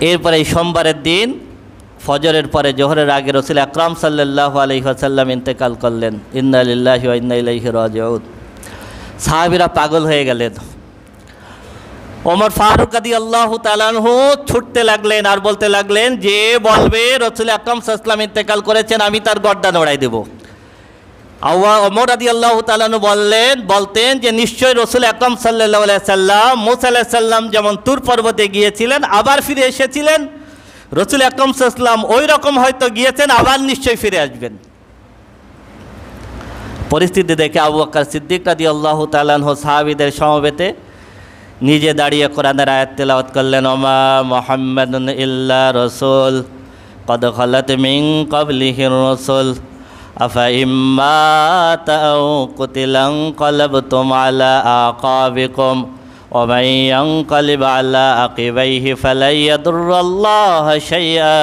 A: এরপরে এই সোমবারের দিন ফজরের পরে জোহরের আগে রসুল আকরাম সাল্লাল্লাহু আলাইহি ওয়াসাল্লাম ইন্তেকাল করলেন। ইন্না লিল্লাহি ওয়া ইন্না ইলাইহি রাজিউন। সাহাবীরা পাগল হয়ে গেলেন। ওমর ফারুক রাদিয়াল্লাহু তাআলা আনহু ছুটতে লাগলেন আর বলতে লাগলেন, যে বলবে রসুল আকরাম সাল্লাল্লাহু আলাইহি ওয়াসাল্লাম ইন্তেকাল করেছেন আমি তার গর্দান ওড়াই দেব। ওমর রাদিয়াল্লাহু তাআলা আনহু বলতেন যে নিশ্চয়ই রসুল আকরাম সাল্লাল্লাহু আলাইহি ওয়াসাল্লাম মুসা আলাইহিস সালাম যেমন তুর পর্বতে গিয়েছিলেন আবার ফিরে এসেছিলেন, রসুল আকরাম সাল্লাল্লাহু আলাইহি ওয়াসাল্লাম ওই রকম হয়তো গিয়েছেন, আবার নিশ্চয়ই ফিরে আসবেন। পরিস্থিতি দেখে আবু বকর সিদ্দিক রাদিয়াল্লাহু তাআলা আনহু সাহাবীদের সমবেতে নিজে দাঁড়িয়ে কোরআনের আয়াত তেলাওয়াত করলেন, ওমা মুহাম্মাদুন ইল্লা রাসূল কদ খালাত মিন ক্বাবলিহির রাসূল আফা ইম্মা তাও কুতিলান কলবতুম আলা আকাবিকুম ওয়া মান ইয়ানকালিব আলা আকিবাইহি ফালাই ইয়াদুররাল্লাহা শাইআ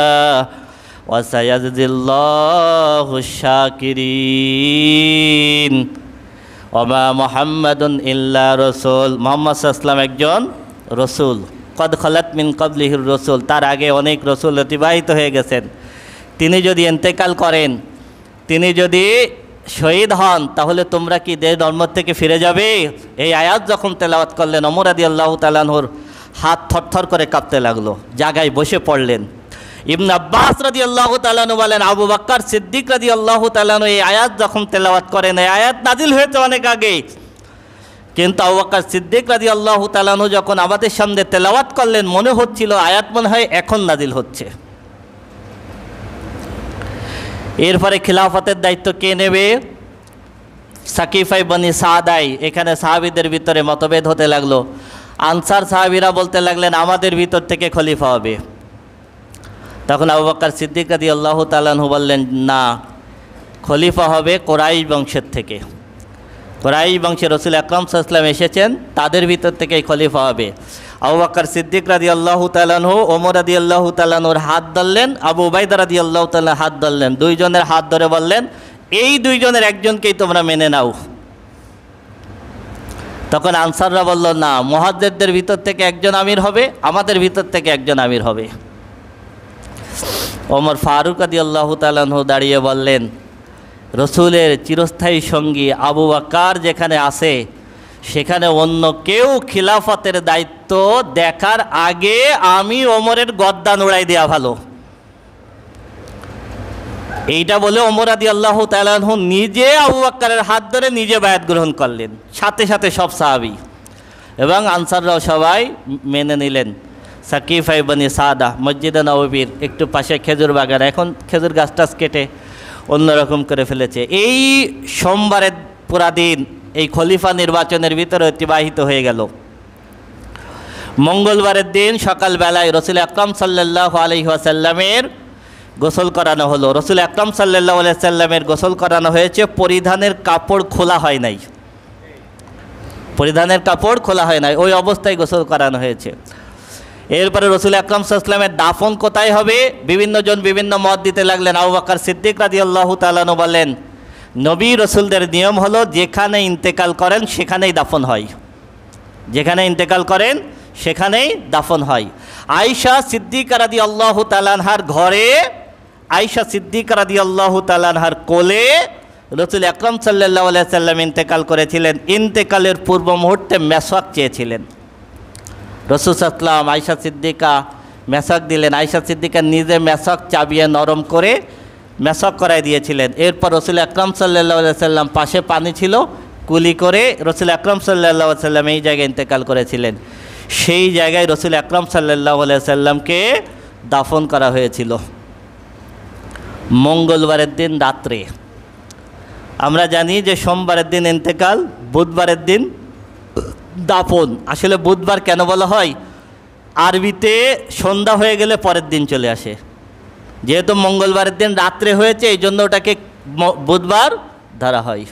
A: ওয়া সায়াজজিল্লাহু শাকিরিন। ওমা মুহাম্মাদুন ইল্লা রাসূল, মুহাম্মদ সাল্লাল্লাহু আলাইহি একজন রসুল। কদ খালাত মিন ক্বাবলিহির রাসূল, তার আগে অনেক রসুল অতিবাহিত হয়ে গেছেন। তিনি যদি ইন্তেকাল করেন, তিনি যদি শহীদ হন, তাহলে তোমরা কি দেশ ধর্ম থেকে ফিরে যাবে? এই আয়াত যখন তেলাওয়াত করলেন, ওমর রাদিয়াল্লাহু তাআলা আনহুর হাত থরথর করে কাঁপতে লাগলো, জায়গায় বসে পড়লেন। ইবনে আব্বাস রাদিয়াল্লাহু তাআলা আনহু বলেন, আবু বকর সিদ্দিক রাদিয়াল্লাহু তাআলা আনহু এই আয়াত যখন তেলাওয়াত করেন, এই আয়াত নাজিল হয়েছে অনেক আগে, কিন্তু আবু বকর সিদ্দিক রাদিয়াল্লাহু তাআলা আনহু যখন আমাদের সামনে তেলাওয়াত করলেন, মনে হচ্ছিল আয়াত মনে হয় এখন নাজিল হচ্ছে। এরপরে খিলাফতের দায়িত্ব কে নেবে? সাকিফাই বনি সাদাই। এখানে সাহাবীদের ভিতরে মতভেদ হতে লাগলো। আনসার সাহাবীরা বলতে লাগলেন আমাদের ভিতর থেকে খলিফা হবে। তখন আবু বকর সিদ্দিক রাদিয়াল্লাহু তাআলা আনহু বললেন, না, খলিফা হবে কুরাইশ বংশের থেকে। কুরাইশ বংশে রসুল আকরাম সাল্লাল্লাহু আলাইহি ওয়াসাল্লাম এসেছেন, তাদের ভিতর থেকেই খলিফা হবে। আবু বকর সিদ্দিক রাদিয়াল্লাহু তাআলা আনহু ওমর রাদিয়াল্লাহু তাআলা আনহুর হাত ধরলেন, আবু উবাইদা রাদিয়াল্লাহু তাআলা হাত ধরলেন, দুইজনের হাত ধরে বললেন, এই দুইজনের একজনকেই তোমরা মেনে নাও। তখন আনসাররা বলল, না, মুহাজ্জিরদের ভিতর থেকে একজন আমির হবে, আমাদের ভিতর থেকে একজন আমির হবে। ওমর ফারুক রাদিয়াল্লাহু তাআলা আনহু দাঁড়িয়ে বললেন, রসুলের চিরস্থায়ী সঙ্গী আবু বকর যেখানে আছে, সেখানে অন্য কেউ খিলাফতের দায়িত্ব দেখার আগে আমি ওমরের গর্দান উড়াই দেওয়া ভালো। এইটা বলে ওমর রাদিয়াল্লাহু তাআলা আনহু নিজে আবু বকরের হাত ধরে নিজে বায়াত গ্রহণ করলেন, সাথে সাথে সব সাহাবী এবং আনসাররাও সবাই মেনে নিলেন। সাকিফাই বনি সাদা, মসজিদে নববীর একটু পাশে খেজুর বাগান, এখন খেজুর গাছ টাছ কেটে অন্যরকম করে ফেলেছে। এই সোমবারের পুরা দিন এই খলিফা নির্বাচনের ভিতরে অতিবাহিত হয়ে গেল। মঙ্গলবারের দিন সকালবেলায় রসুল আকরাম সাল্লাল্লাহু আলাইহি ওয়াসাল্লামের গোসল করানো হলো। রসুল আকরাম সাল্লাল্লাহু আলাইহি ওয়াসাল্লামের গোসল করানো হয়েছে, পরিধানের কাপড় খোলা হয় নাই, পরিধানের কাপড় খোলা হয় নাই, ওই অবস্থায় গোসল করানো হয়েছে। এরপরে রসুল আকরাম সাল্লাল্লাহু আলাইহি ওয়াসাল্লামের দাফন কোথায় হবে? বিভিন্ন জন বিভিন্ন মত দিতে লাগলেন। আবু বকর সিদ্দিক রাদিয়াল্লাহু তাআলা আনহু বলেন, নবী রসুলদের নিয়ম হলো যেখানে ইন্তেকাল করেন সেখানেই দাফন হয়, যেখানে ইন্তেকাল করেন সেখানেই দাফন হয়। আয়েশা সিদ্দিকা রাদিয়াল্লাহু তাআলা আনহার ঘরে, আয়েশা সিদ্দিকা রাদিয়াল্লাহু তাআলা আনহার কোলে রসুল আকরাম সাল্লাল্লাহু আলাইহি ওয়াসাল্লাম ইন্তেকাল করেছিলেন। ইন্তেকালের পূর্ব মুহূর্তে মেসওয়াক চেয়েছিলেন রসুল সাল্লাল্লাহু আলাইহি ওয়াসাল্লাম। আয়েশা সিদ্দিকা মেসওয়াক দিলেন, আয়েশা সিদ্দিকা নিজে মেসওয়াক চাবিয়ে নরম করে মেসওয়াক করাই দিয়েছিলেন। এরপর রসুল আকরাম সাল্লাল্লাহু আলাইহি ওয়াসাল্লাম, পাশে পানি ছিল, কুলি করে রসুল আকরাম সাল্লাল্লাহু আলাইহি ওয়াসাল্লাম এই জায়গায় ইন্তেকাল করেছিলেন। সেই জায়গায় রসুল আকরাম সাল্লাল্লাহু আলাইহি সাল্লামকে দাফন করা হয়েছিল মঙ্গলবারের দিন রাত্রে। আমরা জানি যে সোমবারের দিন ইন্তেকাল, বুধবারের দিন দাফন। আসলে বুধবার কেন বলা হয়? আরবিতে সন্ধ্যা হয়ে গেলে পরের দিন চলে আসে, যেহেতু মঙ্গলবারের দিন রাত্রে হয়েছে এই জন্য ওটাকে বুধবার ধরা হয়।